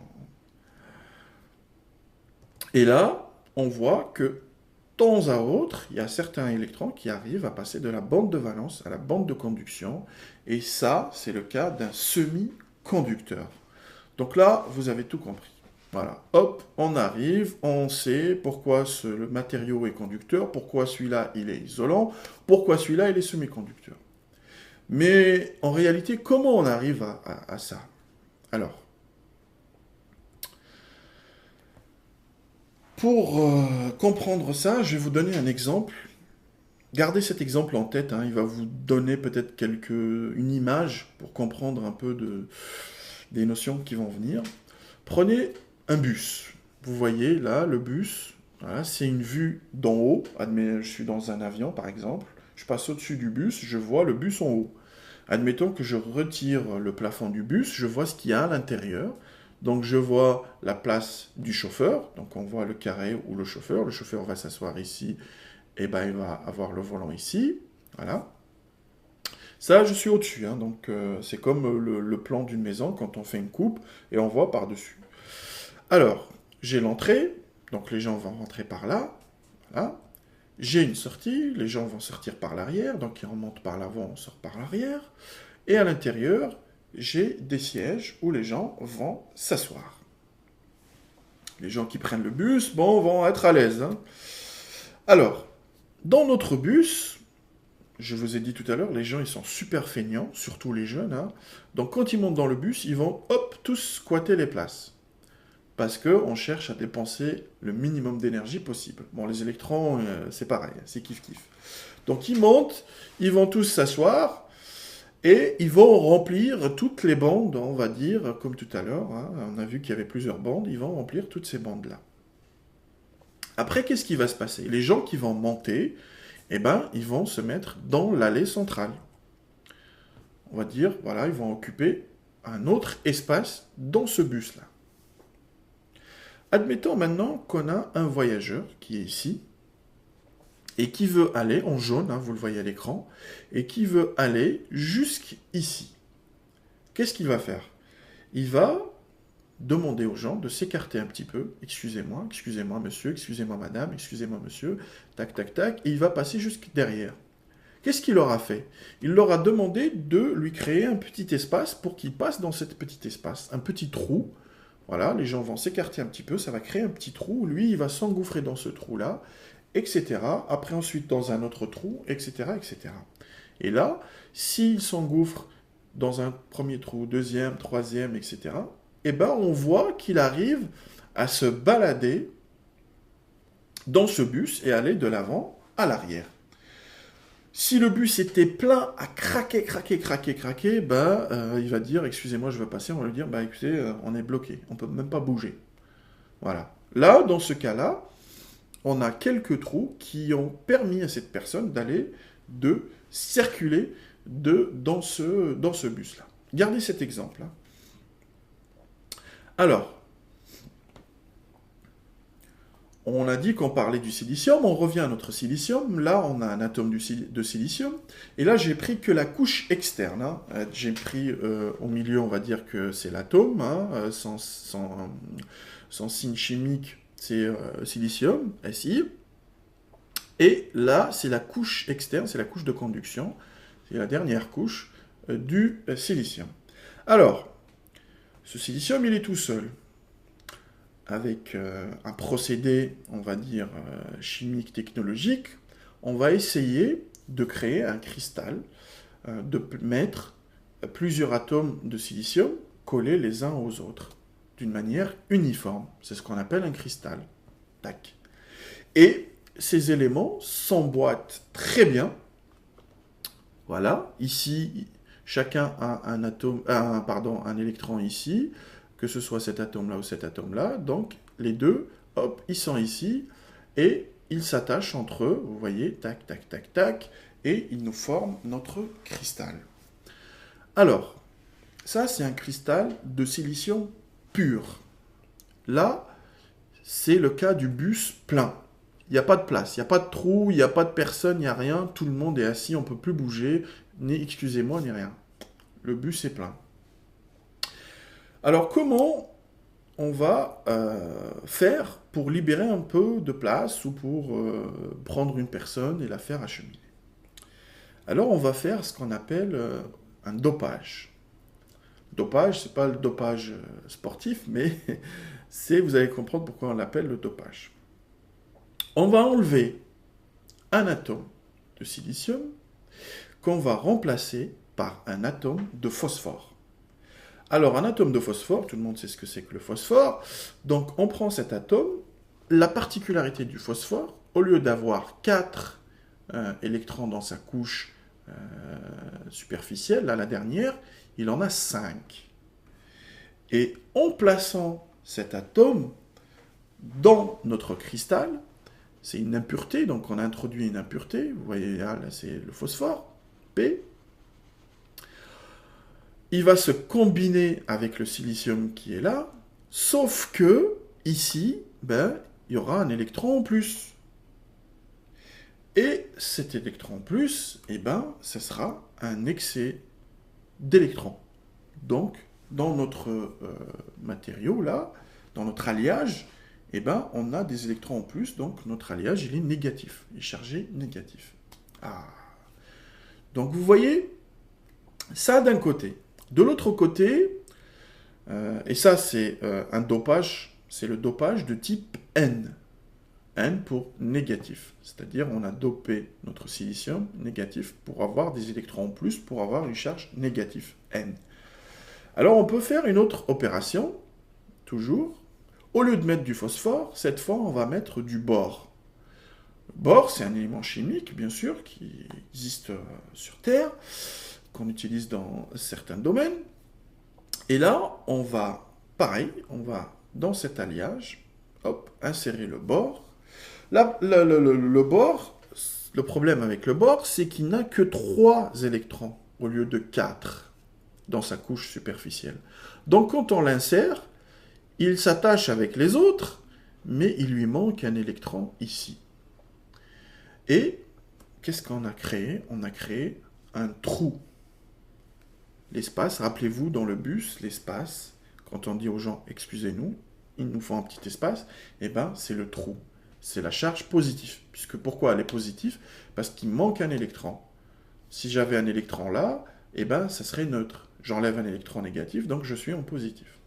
Et là, on voit que, de temps à autre, il y a certains électrons qui arrivent à passer de la bande de valence à la bande de conduction, et ça, c'est le cas d'un semi-conducteur. Donc là, vous avez tout compris. Voilà, hop, on arrive, on sait pourquoi le matériau est conducteur, pourquoi celui-là il est isolant, pourquoi celui-là il est semi-conducteur. Mais en réalité, comment on arrive à ça? Alors, pour comprendre ça, je vais vous donner un exemple. Gardez cet exemple en tête, il va vous donner peut-être une image pour comprendre un peu des notions qui vont venir. Prenez un bus. Vous voyez là, le bus, voilà, c'est une vue d'en haut. Admettons, je suis dans un avion par exemple, je passe au-dessus du bus, je vois le bus en haut. Admettons que je retire le plafond du bus, je vois ce qu'il y a à l'intérieur. Donc je vois la place du chauffeur, donc on voit le carré où le chauffeur va s'asseoir ici, et ben il va avoir le volant ici, voilà. Ça, je suis au-dessus, donc c'est comme le plan d'une maison quand on fait une coupe et on voit par-dessus. Alors, j'ai l'entrée, donc les gens vont rentrer par là, voilà. J'ai une sortie, les gens vont sortir par l'arrière, donc ils remontent par l'avant, on sort par l'arrière. Et à l'intérieur, j'ai des sièges où les gens vont s'asseoir. Les gens qui prennent le bus, vont être à l'aise. Alors, dans notre bus, je vous ai dit tout à l'heure, les gens ils sont super feignants, surtout les jeunes. Donc quand ils montent dans le bus, ils vont tous squatter les places. Parce qu'on cherche à dépenser le minimum d'énergie possible. Bon, les électrons, c'est pareil, c'est kiff-kiff. Donc ils montent, ils vont tous s'asseoir, Et ils vont remplir toutes les bandes, on va dire, comme tout à l'heure, hein, on a vu qu'il y avait plusieurs bandes, ils vont remplir toutes ces bandes-là. Après, qu'est-ce qui va se passer? Les gens qui vont monter, eh ben, ils vont se mettre dans l'allée centrale. On va dire, voilà, ils vont occuper un autre espace dans ce bus-là. Admettons maintenant qu'on a un voyageur qui est ici, et qui veut aller, en jaune, hein, vous le voyez à l'écran, et qui veut aller jusqu'ici. Qu'est-ce qu'il va faire? Il va demander aux gens de s'écarter un petit peu. Excusez-moi monsieur, excusez-moi madame, excusez-moi monsieur, tac, tac, tac, et il va passer jusque derrière. Qu'est-ce qu'il leur a fait? Il leur a demandé de lui créer un petit espace pour qu'il passe dans cet petit espace, un petit trou. Voilà, les gens vont s'écarter un petit peu, ça va créer un petit trou, lui il va s'engouffrer dans ce trou-là, etc. Après ensuite dans un autre trou, etc., etc. Et là, s'il s'engouffre dans un premier trou, deuxième, troisième, etc., eh ben on voit qu'il arrive à se balader dans ce bus et aller de l'avant à l'arrière. Si le bus était plein à craquer, ben, il va dire, excusez-moi, je veux passer, on va lui dire, bah écoutez, on est bloqué, on peut même pas bouger. Voilà. Là, dans ce cas-là, on a quelques trous qui ont permis à cette personne de circuler dans ce bus-là. Gardez cet exemple. Hein. Alors, on a dit qu'on parlait du silicium, on revient à notre silicium. Là, on a un atome de silicium. Et là, j'ai pris que la couche externe. Hein. J'ai pris au milieu, on va dire que c'est l'atome, hein, sans signe chimique, c'est silicium, Si. Et là, c'est la couche externe, c'est la couche de conduction. C'est la dernière couche du silicium. Alors, ce silicium, il est tout seul. Avec un procédé, on va dire, chimique, technologique, on va essayer de créer un cristal, de mettre plusieurs atomes de silicium collés les uns aux autres, d'une manière uniforme. C'est ce qu'on appelle un cristal. Tac. Et ces éléments s'emboîtent très bien. Voilà, ici, chacun a un électron ici, que ce soit cet atome-là ou cet atome-là. Donc, les deux, hop, ils sont ici, et ils s'attachent entre eux, vous voyez, tac, tac, tac, tac, et ils nous forment notre cristal. Alors, ça, c'est un cristal de silicium pur. Là, c'est le cas du bus plein. Il n'y a pas de place, il n'y a pas de trou, il n'y a pas de personne, il n'y a rien, tout le monde est assis, on ne peut plus bouger, ni excusez-moi, ni rien. Le bus est plein. Alors, comment on va faire pour libérer un peu de place ou pour prendre une personne et la faire acheminer? Alors, on va faire ce qu'on appelle un dopage. Dopage, c'est pas le dopage sportif, mais vous allez comprendre pourquoi on l'appelle le dopage. On va enlever un atome de silicium qu'on va remplacer par un atome de phosphore. Alors, un atome de phosphore, tout le monde sait ce que c'est que le phosphore. Donc, on prend cet atome. La particularité du phosphore, au lieu d'avoir 4 électrons dans sa couche superficielle, là, la dernière, il en a 5. Et en plaçant cet atome dans notre cristal, c'est une impureté, donc on a introduit une impureté, vous voyez là c'est le phosphore, P. Il va se combiner avec le silicium qui est là, sauf que, ici, il y aura un électron en plus. Et cet électron en plus, ce sera un excès d'électrons. Donc, dans notre matériau, là, dans notre alliage, on a des électrons en plus, donc notre alliage, il est négatif, il est chargé négatif. Ah. Donc, vous voyez, ça d'un côté. De l'autre côté, et ça, c'est un dopage, c'est le dopage de type N. N pour négatif, c'est-à-dire on a dopé notre silicium négatif pour avoir des électrons en plus, pour avoir une charge négative, N. Alors on peut faire une autre opération, toujours. Au lieu de mettre du phosphore, cette fois on va mettre du bore. Le bore, c'est un élément chimique, bien sûr, qui existe sur Terre, qu'on utilise dans certains domaines. Et là, on va, pareil, on va dans cet alliage, hop, insérer le bord. Là, le bord, le problème avec le bord, c'est qu'il n'a que 3 électrons au lieu de 4 dans sa couche superficielle. Donc quand on l'insère, il s'attache avec les autres, mais il lui manque un électron ici. Et qu'est-ce qu'on a créé? On a créé un trou. L'espace, rappelez-vous, dans le bus, l'espace, quand on dit aux gens, excusez-nous, il nous faut un petit espace, eh ben, c'est le trou. C'est la charge positive. Puisque pourquoi elle est positive? Parce qu'il manque un électron. Si j'avais un électron là, eh ben, ça serait neutre. J'enlève un électron négatif, donc je suis en positif.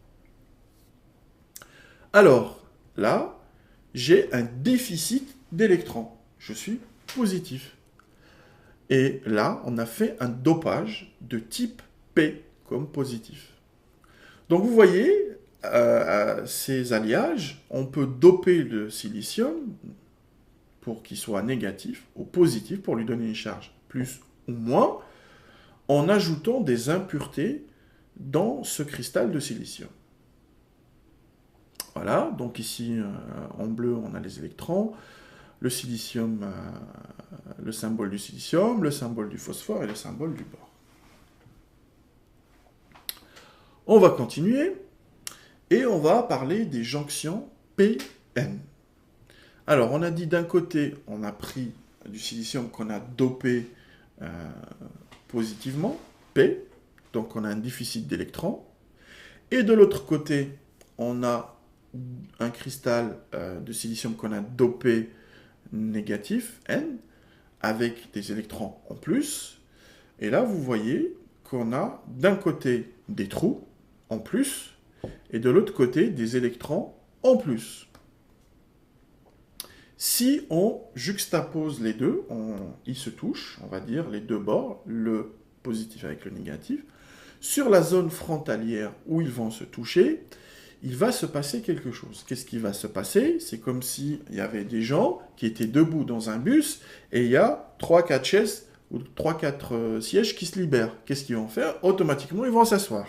Alors, là, j'ai un déficit d'électrons. Je suis positif. Et là, on a fait un dopage de type P comme positif. Donc vous voyez, ces alliages, on peut doper le silicium pour qu'il soit négatif ou positif pour lui donner une charge plus ou moins en ajoutant des impuretés dans ce cristal de silicium. Voilà, donc ici en bleu on a les électrons, le silicium, le symbole du silicium, le symbole du phosphore et le symbole du bore. On va continuer et on va parler des jonctions PN. Alors on a dit d'un côté on a pris du silicium qu'on a dopé positivement, P, donc on a un déficit d'électrons, et de l'autre côté on a un cristal de silicium qu'on a dopé négatif, N, avec des électrons en plus. Et là, vous voyez qu'on a d'un côté des trous en plus, et de l'autre côté des électrons en plus. Si on juxtapose les deux, ils se touchent, on va dire, les deux bords, le positif avec le négatif. Sur la zone frontalière où ils vont se toucher, il va se passer quelque chose. Qu'est-ce qui va se passer? C'est comme s'il y avait des gens qui étaient debout dans un bus et il y a 3-4 chaises ou 3-4 sièges qui se libèrent. Qu'est-ce qu'ils vont faire? Automatiquement, ils vont s'asseoir.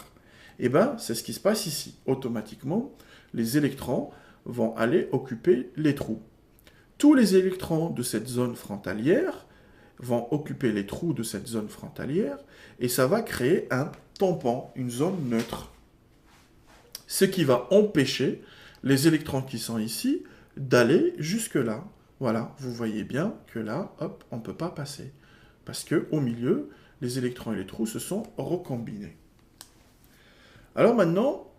Et bien, c'est ce qui se passe ici. Automatiquement, les électrons vont aller occuper les trous. Tous les électrons de cette zone frontalière vont occuper les trous de cette zone frontalière et ça va créer un tampon, une zone neutre. Ce qui va empêcher les électrons qui sont ici d'aller jusque-là. Voilà, vous voyez bien que là, hop, on ne peut pas passer. Parce qu'au milieu, les électrons et les trous se sont recombinés. Alors maintenant,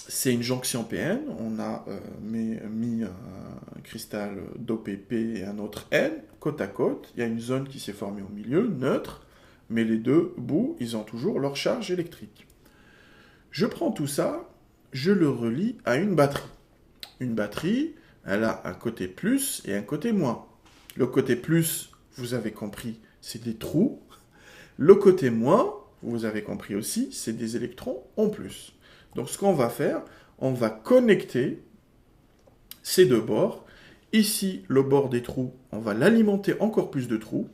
c'est une jonction PN. On a mis un cristal dopé P et un autre N, côte à côte. Il y a une zone qui s'est formée au milieu, neutre, mais les deux bouts, ils ont toujours leur charge électrique. Je prends tout ça, je le relie à une batterie. Une batterie, elle a un côté plus et un côté moins. Le côté plus, vous avez compris, c'est des trous. Le côté moins, vous avez compris aussi, c'est des électrons en plus. Donc ce qu'on va faire, on va connecter ces deux bords. Ici, le bord des trous, on va l'alimenter encore plus de trous.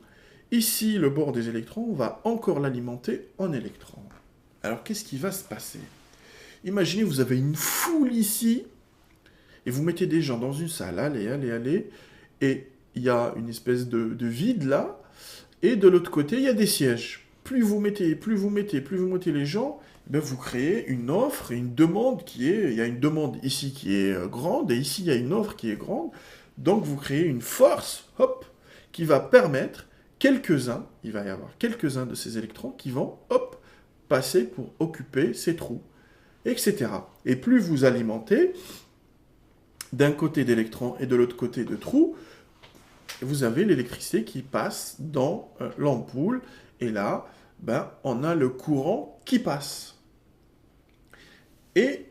Ici, le bord des électrons, on va encore l'alimenter en électrons. Alors, qu'est-ce qui va se passer? Imaginez, vous avez une foule ici, et vous mettez des gens dans une salle, allez, et il y a une espèce de vide là, et de l'autre côté, il y a des sièges. Plus vous mettez les gens, ben vous créez une offre et une demande il y a une demande ici qui est grande, et ici, il y a une offre qui est grande. Donc, vous créez une force, hop, qui va permettre il va y avoir quelques-uns de ces électrons qui vont, hop, passer pour occuper ces trous, etc. Et plus vous alimentez d'un côté d'électrons et de l'autre côté de trous, vous avez l'électricité qui passe dans l'ampoule, et là, ben, on a le courant qui passe. Et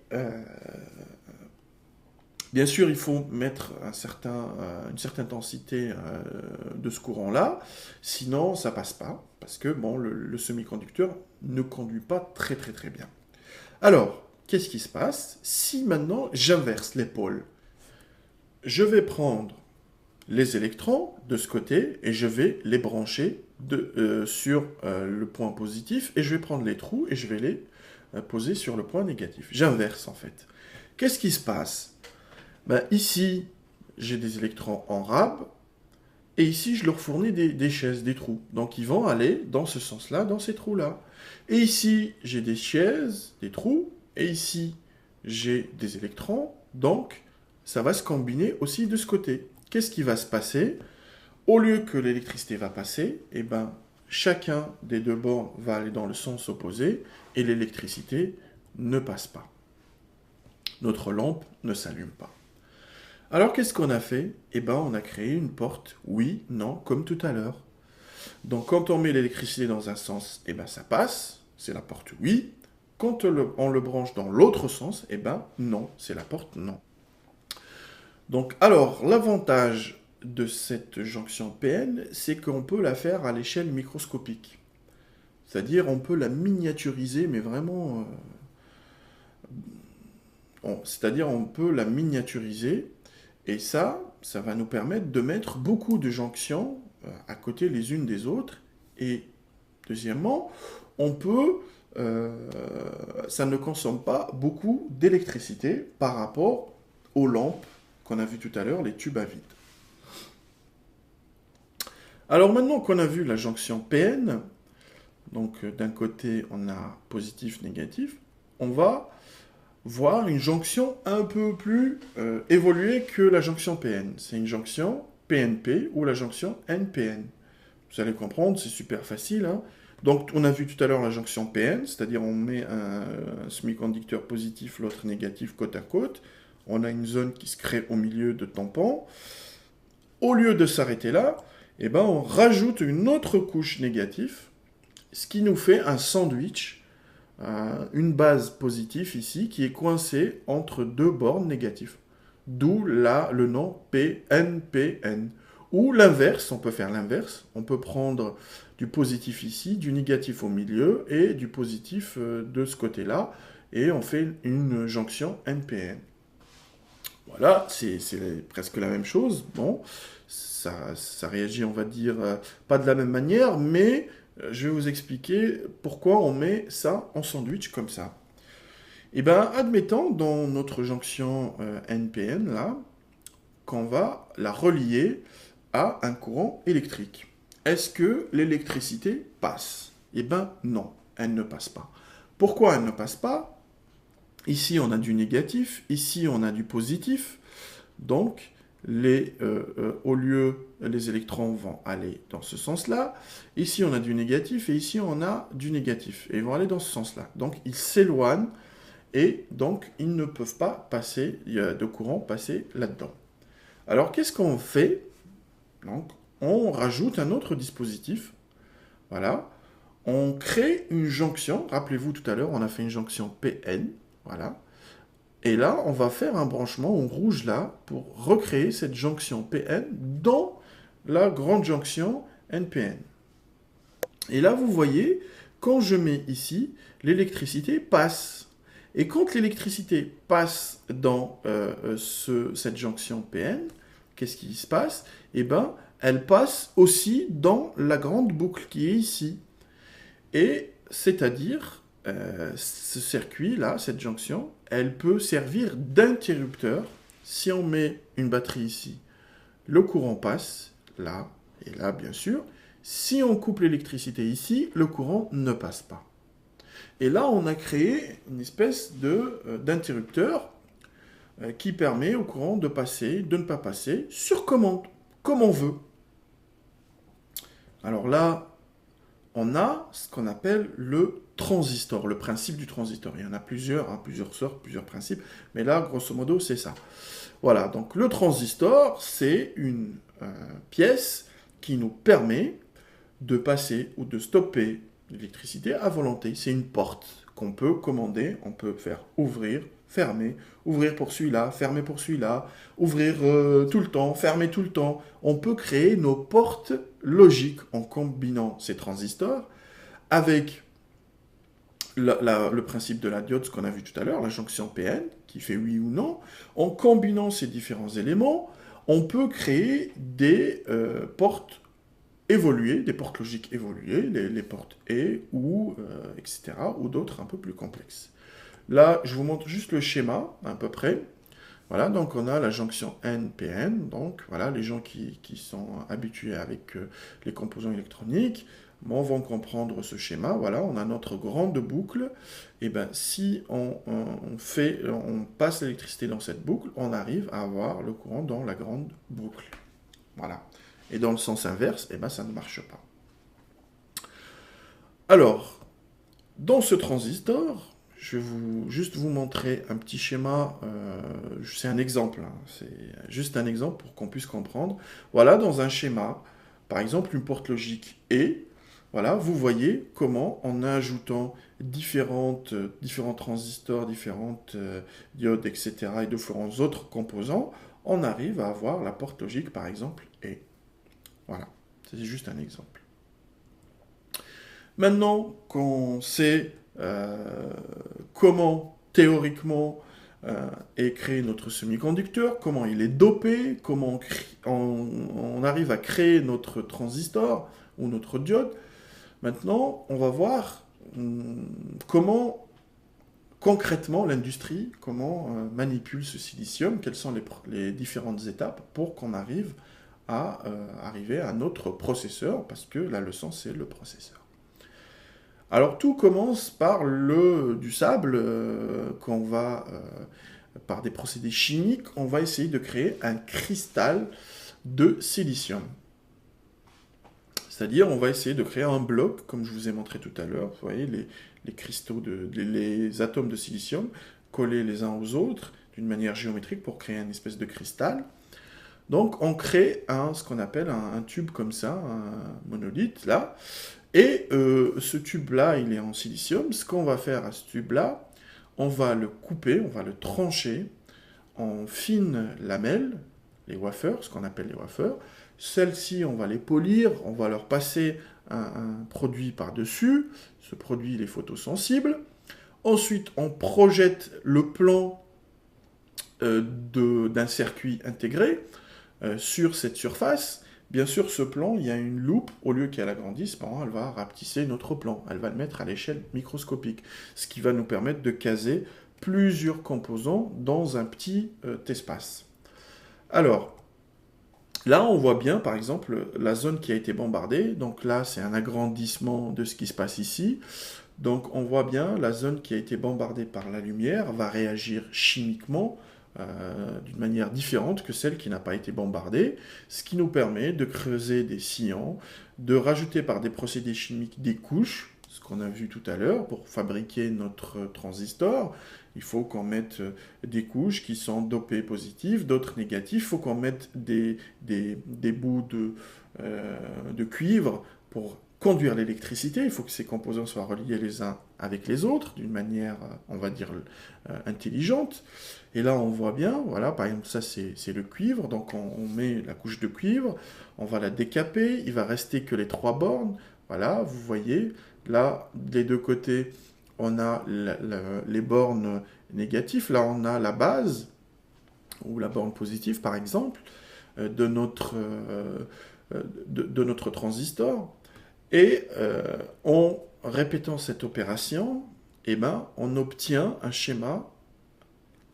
bien sûr, il faut mettre une certaine densité de ce courant-là, sinon ça ne passe pas, parce que bon, le semi-conducteur ne conduit pas très bien. Alors, qu'est-ce qui se passe si maintenant j'inverse les pôles? Je vais prendre les électrons de ce côté et je vais les brancher sur le point positif et je vais prendre les trous et je vais les poser sur le point négatif. J'inverse en fait. Qu'est-ce qui se passe? Ben, ici, j'ai des électrons en rab et ici, je leur fournis des chaises, des trous. Donc, ils vont aller dans ce sens-là, dans ces trous-là. Et ici, j'ai des chaises, des trous, et ici, j'ai des électrons. Donc, ça va se combiner aussi de ce côté. Qu'est-ce qui va se passer? Au lieu que l'électricité va passer, eh ben, chacun des deux bords va aller dans le sens opposé et l'électricité ne passe pas. Notre lampe ne s'allume pas. Alors qu'est-ce qu'on a fait? Eh ben, on a créé une porte oui, non, comme tout à l'heure. Donc quand on met l'électricité dans un sens, eh ben, ça passe, c'est la porte oui. Quand on le branche dans l'autre sens, eh ben, non, c'est la porte non. Donc alors, l'avantage de cette jonction PN, c'est qu'on peut la faire à l'échelle microscopique. C'est-à-dire, on peut la miniaturiser, mais vraiment... c'est-à-dire, on peut la miniaturiser, et ça va nous permettre de mettre beaucoup de jonctions à côté les unes des autres. Et deuxièmement, ça ne consomme pas beaucoup d'électricité par rapport aux lampes qu'on a vues tout à l'heure, les tubes à vide. Alors maintenant qu'on a vu la jonction PN, donc d'un côté on a positif, négatif, on va voir une jonction un peu plus évoluée que la jonction PN. C'est une jonction PNP ou la jonction NPN. Vous allez comprendre, c'est super facile. Hein. Donc on a vu tout à l'heure la jonction PN, c'est-à-dire on met un semi-conducteur positif, l'autre négatif côte à côte. On a une zone qui se crée au milieu de tampons. Au lieu de s'arrêter là, eh ben, on rajoute une autre couche négative, ce qui nous fait un sandwich, une base positive ici, qui est coincée entre deux bornes négatives. D'où le nom PNPN. Ou l'inverse, on peut faire l'inverse. On peut prendre du positif ici, du négatif au milieu, et du positif de ce côté-là, et on fait une jonction NPN. Voilà, c'est presque la même chose. Bon, ça réagit, on va dire, pas de la même manière, mais je vais vous expliquer pourquoi on met ça en sandwich comme ça. Eh bien, admettons dans notre jonction NPN, là, qu'on va la relier à un courant électrique. Est-ce que l'électricité passe? Eh bien, non, elle ne passe pas. Pourquoi elle ne passe pas? Ici, on a du négatif, ici, on a du positif. Donc, au lieu, les électrons vont aller dans ce sens-là. Ici, on a du négatif et ici, on a du négatif. Et ils vont aller dans ce sens-là. Donc, ils s'éloignent et donc, ils ne peuvent pas passer, il y a de courant passer là-dedans. Alors, qu'est-ce qu'on fait? Donc, on rajoute un autre dispositif. Voilà. On crée une jonction. Rappelez-vous, tout à l'heure, on a fait une jonction PN. Voilà. Et là, on va faire un branchement en rouge là pour recréer cette jonction PN dans la grande jonction NPN. Et là, vous voyez, quand je mets ici, l'électricité passe. Et quand l'électricité passe dans cette jonction PN, qu'est-ce qui se passe? Eh bien, elle passe aussi dans la grande boucle qui est ici. Et c'est-à-dire, ce circuit-là, cette jonction, elle peut servir d'interrupteur. Si on met une batterie ici, le courant passe, là et là, bien sûr. Si on coupe l'électricité ici, le courant ne passe pas. Et là, on a créé une espèce d'interrupteur qui permet au courant de passer, de ne pas passer, sur commande, comme on veut. Alors là, on a ce qu'on appelle le transistor, le principe du transistor. Il y en a plusieurs, hein, plusieurs sortes, plusieurs principes, mais là, grosso modo, c'est ça. Voilà, donc le transistor, c'est une pièce qui nous permet de passer ou de stopper l'électricité à volonté. C'est une porte qu'on peut commander, on peut faire ouvrir, fermer, ouvrir pour celui-là, fermer pour celui-là, ouvrir tout le temps, fermer tout le temps. On peut créer nos portes logiques en combinant ces transistors avec le principe de la diode, ce qu'on a vu tout à l'heure, la jonction PN, qui fait oui ou non. En combinant ces différents éléments, on peut créer des portes évoluées, des portes logiques évoluées, les portes et, ou, etc., ou d'autres un peu plus complexes. Là, je vous montre juste le schéma, à peu près. Voilà, donc on a la jonction NPN, donc voilà, les gens qui sont habitués avec les composants électroniques vont comprendre ce schéma. Voilà, on a notre grande boucle, et bien si on passe l'électricité dans cette boucle, on arrive à avoir le courant dans la grande boucle. Voilà. Et dans le sens inverse, et ben ça ne marche pas. Alors, dans ce transistor, je vais juste vous montrer un petit schéma, c'est un exemple, hein, c'est juste un exemple pour qu'on puisse comprendre. Voilà, dans un schéma, par exemple une porte logique et, voilà, vous voyez comment en ajoutant différents transistors, différentes diodes, etc., et différents autres composants, on arrive à avoir la porte logique, par exemple, et. Voilà, c'est juste un exemple. Maintenant qu'on sait comment théoriquement est créé notre semi-conducteur, comment il est dopé, comment on arrive à créer notre transistor ou notre diode, maintenant on va voir comment concrètement l'industrie, comment manipule ce silicium, quelles sont les différentes étapes pour qu'on arrive à arriver à notre processeur, parce que la leçon c'est le processeur. Alors tout commence par du sable qu'on va, par des procédés chimiques, on va essayer de créer un cristal de silicium. C'est-à-dire on va essayer de créer un bloc, comme je vous ai montré tout à l'heure, vous voyez les cristaux, les atomes de silicium collés les uns aux autres d'une manière géométrique pour créer une espèce de cristal. Donc on crée ce qu'on appelle un tube comme ça, un monolithe là. Et ce tube-là, il est en silicium. Ce qu'on va faire à ce tube-là, on va le couper, on va le trancher en fines lamelles, les wafers, ce qu'on appelle les wafers. Celles-ci, on va les polir, on va leur passer un produit par-dessus. Ce produit, il est photosensible. Ensuite, on projette le plan d'un circuit intégré sur cette surface. Bien sûr, ce plan, il y a une loupe, au lieu qu'elle agrandisse, elle va rapetisser notre plan, elle va le mettre à l'échelle microscopique, ce qui va nous permettre de caser plusieurs composants dans un petit espace. Alors, là, on voit bien, par exemple, la zone qui a été bombardée, donc là, c'est un agrandissement de ce qui se passe ici. Donc, on voit bien, la zone qui a été bombardée par la lumière va réagir chimiquement d'une manière différente que celle qui n'a pas été bombardée, ce qui nous permet de creuser des sillons, de rajouter par des procédés chimiques des couches, ce qu'on a vu tout à l'heure, pour fabriquer notre transistor. Il faut qu'on mette des couches qui sont dopées positives, d'autres négatives. Il faut qu'on mette des bouts de cuivre pour conduire l'électricité. Il faut que ces composants soient reliés les uns avec les autres d'une manière, on va dire, intelligente. Et là, on voit bien, voilà, par exemple, ça c'est le cuivre, donc on met la couche de cuivre, on va la décaper, il va rester que les 3 bornes, voilà, vous voyez, là, des deux côtés, on a les bornes négatives, là on a la base, ou la borne positive par exemple, de notre transistor, et en répétant cette opération, eh ben, on obtient un schéma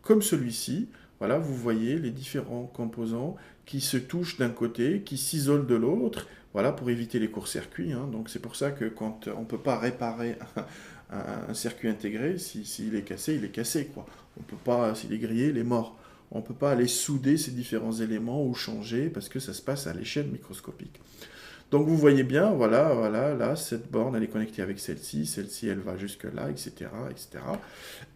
comme celui-ci. Voilà, vous voyez les différents composants qui se touchent d'un côté, qui s'isolent de l'autre, voilà, pour éviter les courts-circuits. Hein. Donc c'est pour ça que quand on ne peut pas réparer un circuit intégré, s'il est cassé, il est cassé, quoi. On peut pas, s'il est grillé, il est mort. On ne peut pas aller souder ces différents éléments ou changer parce que ça se passe à l'échelle microscopique. Donc vous voyez bien, voilà, là, cette borne, elle est connectée avec celle-ci, elle va jusque là, etc., etc.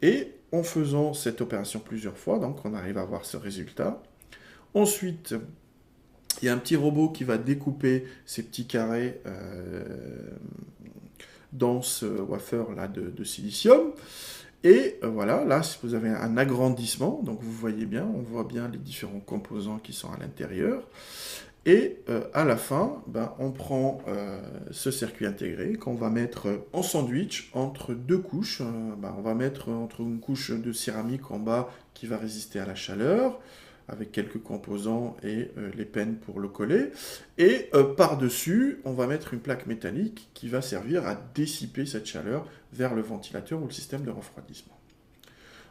Et en faisant cette opération plusieurs fois, donc on arrive à avoir ce résultat. Ensuite, il y a un petit robot qui va découper ces petits carrés dans ce wafer-là de silicium. Et voilà, là, si vous avez un agrandissement, donc vous voyez bien, on voit bien les différents composants qui sont à l'intérieur. Et à la fin, on prend ce circuit intégré qu'on va mettre en sandwich entre deux couches. On va mettre entre une couche de céramique en bas qui va résister à la chaleur, avec quelques composants et les pennes pour le coller. Et par-dessus, on va mettre une plaque métallique qui va servir à dissiper cette chaleur vers le ventilateur ou le système de refroidissement.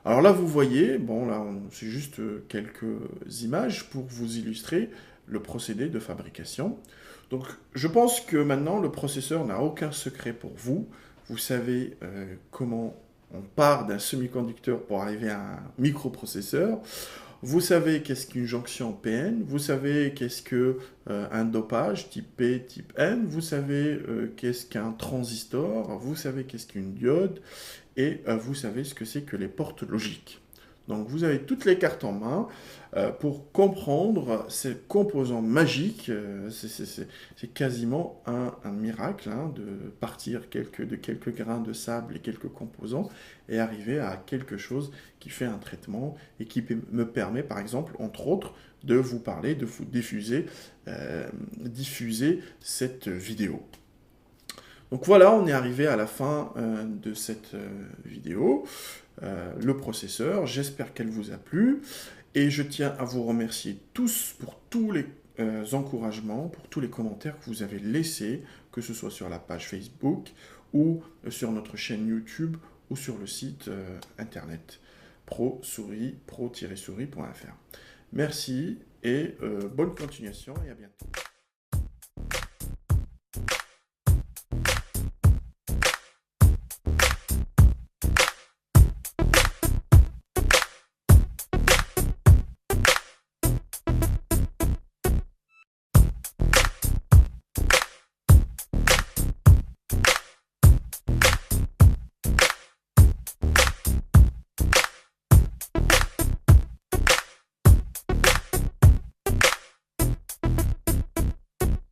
Alors là, vous voyez, bon là, c'est juste quelques images pour vous illustrer le procédé de fabrication. Donc je pense que maintenant, le processeur n'a aucun secret pour vous. Vous savez comment on part d'un semi-conducteur pour arriver à un microprocesseur. Vous savez qu'est-ce qu'une jonction PN, vous savez qu'est-ce qu'un dopage type P, type N, vous savez qu'est-ce qu'un transistor, vous savez qu'est-ce qu'une diode, et vous savez ce que c'est que les portes logiques. Donc vous avez toutes les cartes en main pour comprendre ces composants magiques. C'est quasiment un miracle hein, de partir de quelques grains de sable et quelques composants et arriver à quelque chose qui fait un traitement et qui me permet par exemple, entre autres, de vous parler, de vous diffuser cette vidéo. Donc voilà, on est arrivé à la fin de cette vidéo, le processeur. J'espère qu'elle vous a plu et je tiens à vous remercier tous pour tous les encouragements, pour tous les commentaires que vous avez laissés, que ce soit sur la page Facebook ou sur notre chaîne YouTube ou sur le site internet pro-souris.fr. Merci et bonne continuation et à bientôt.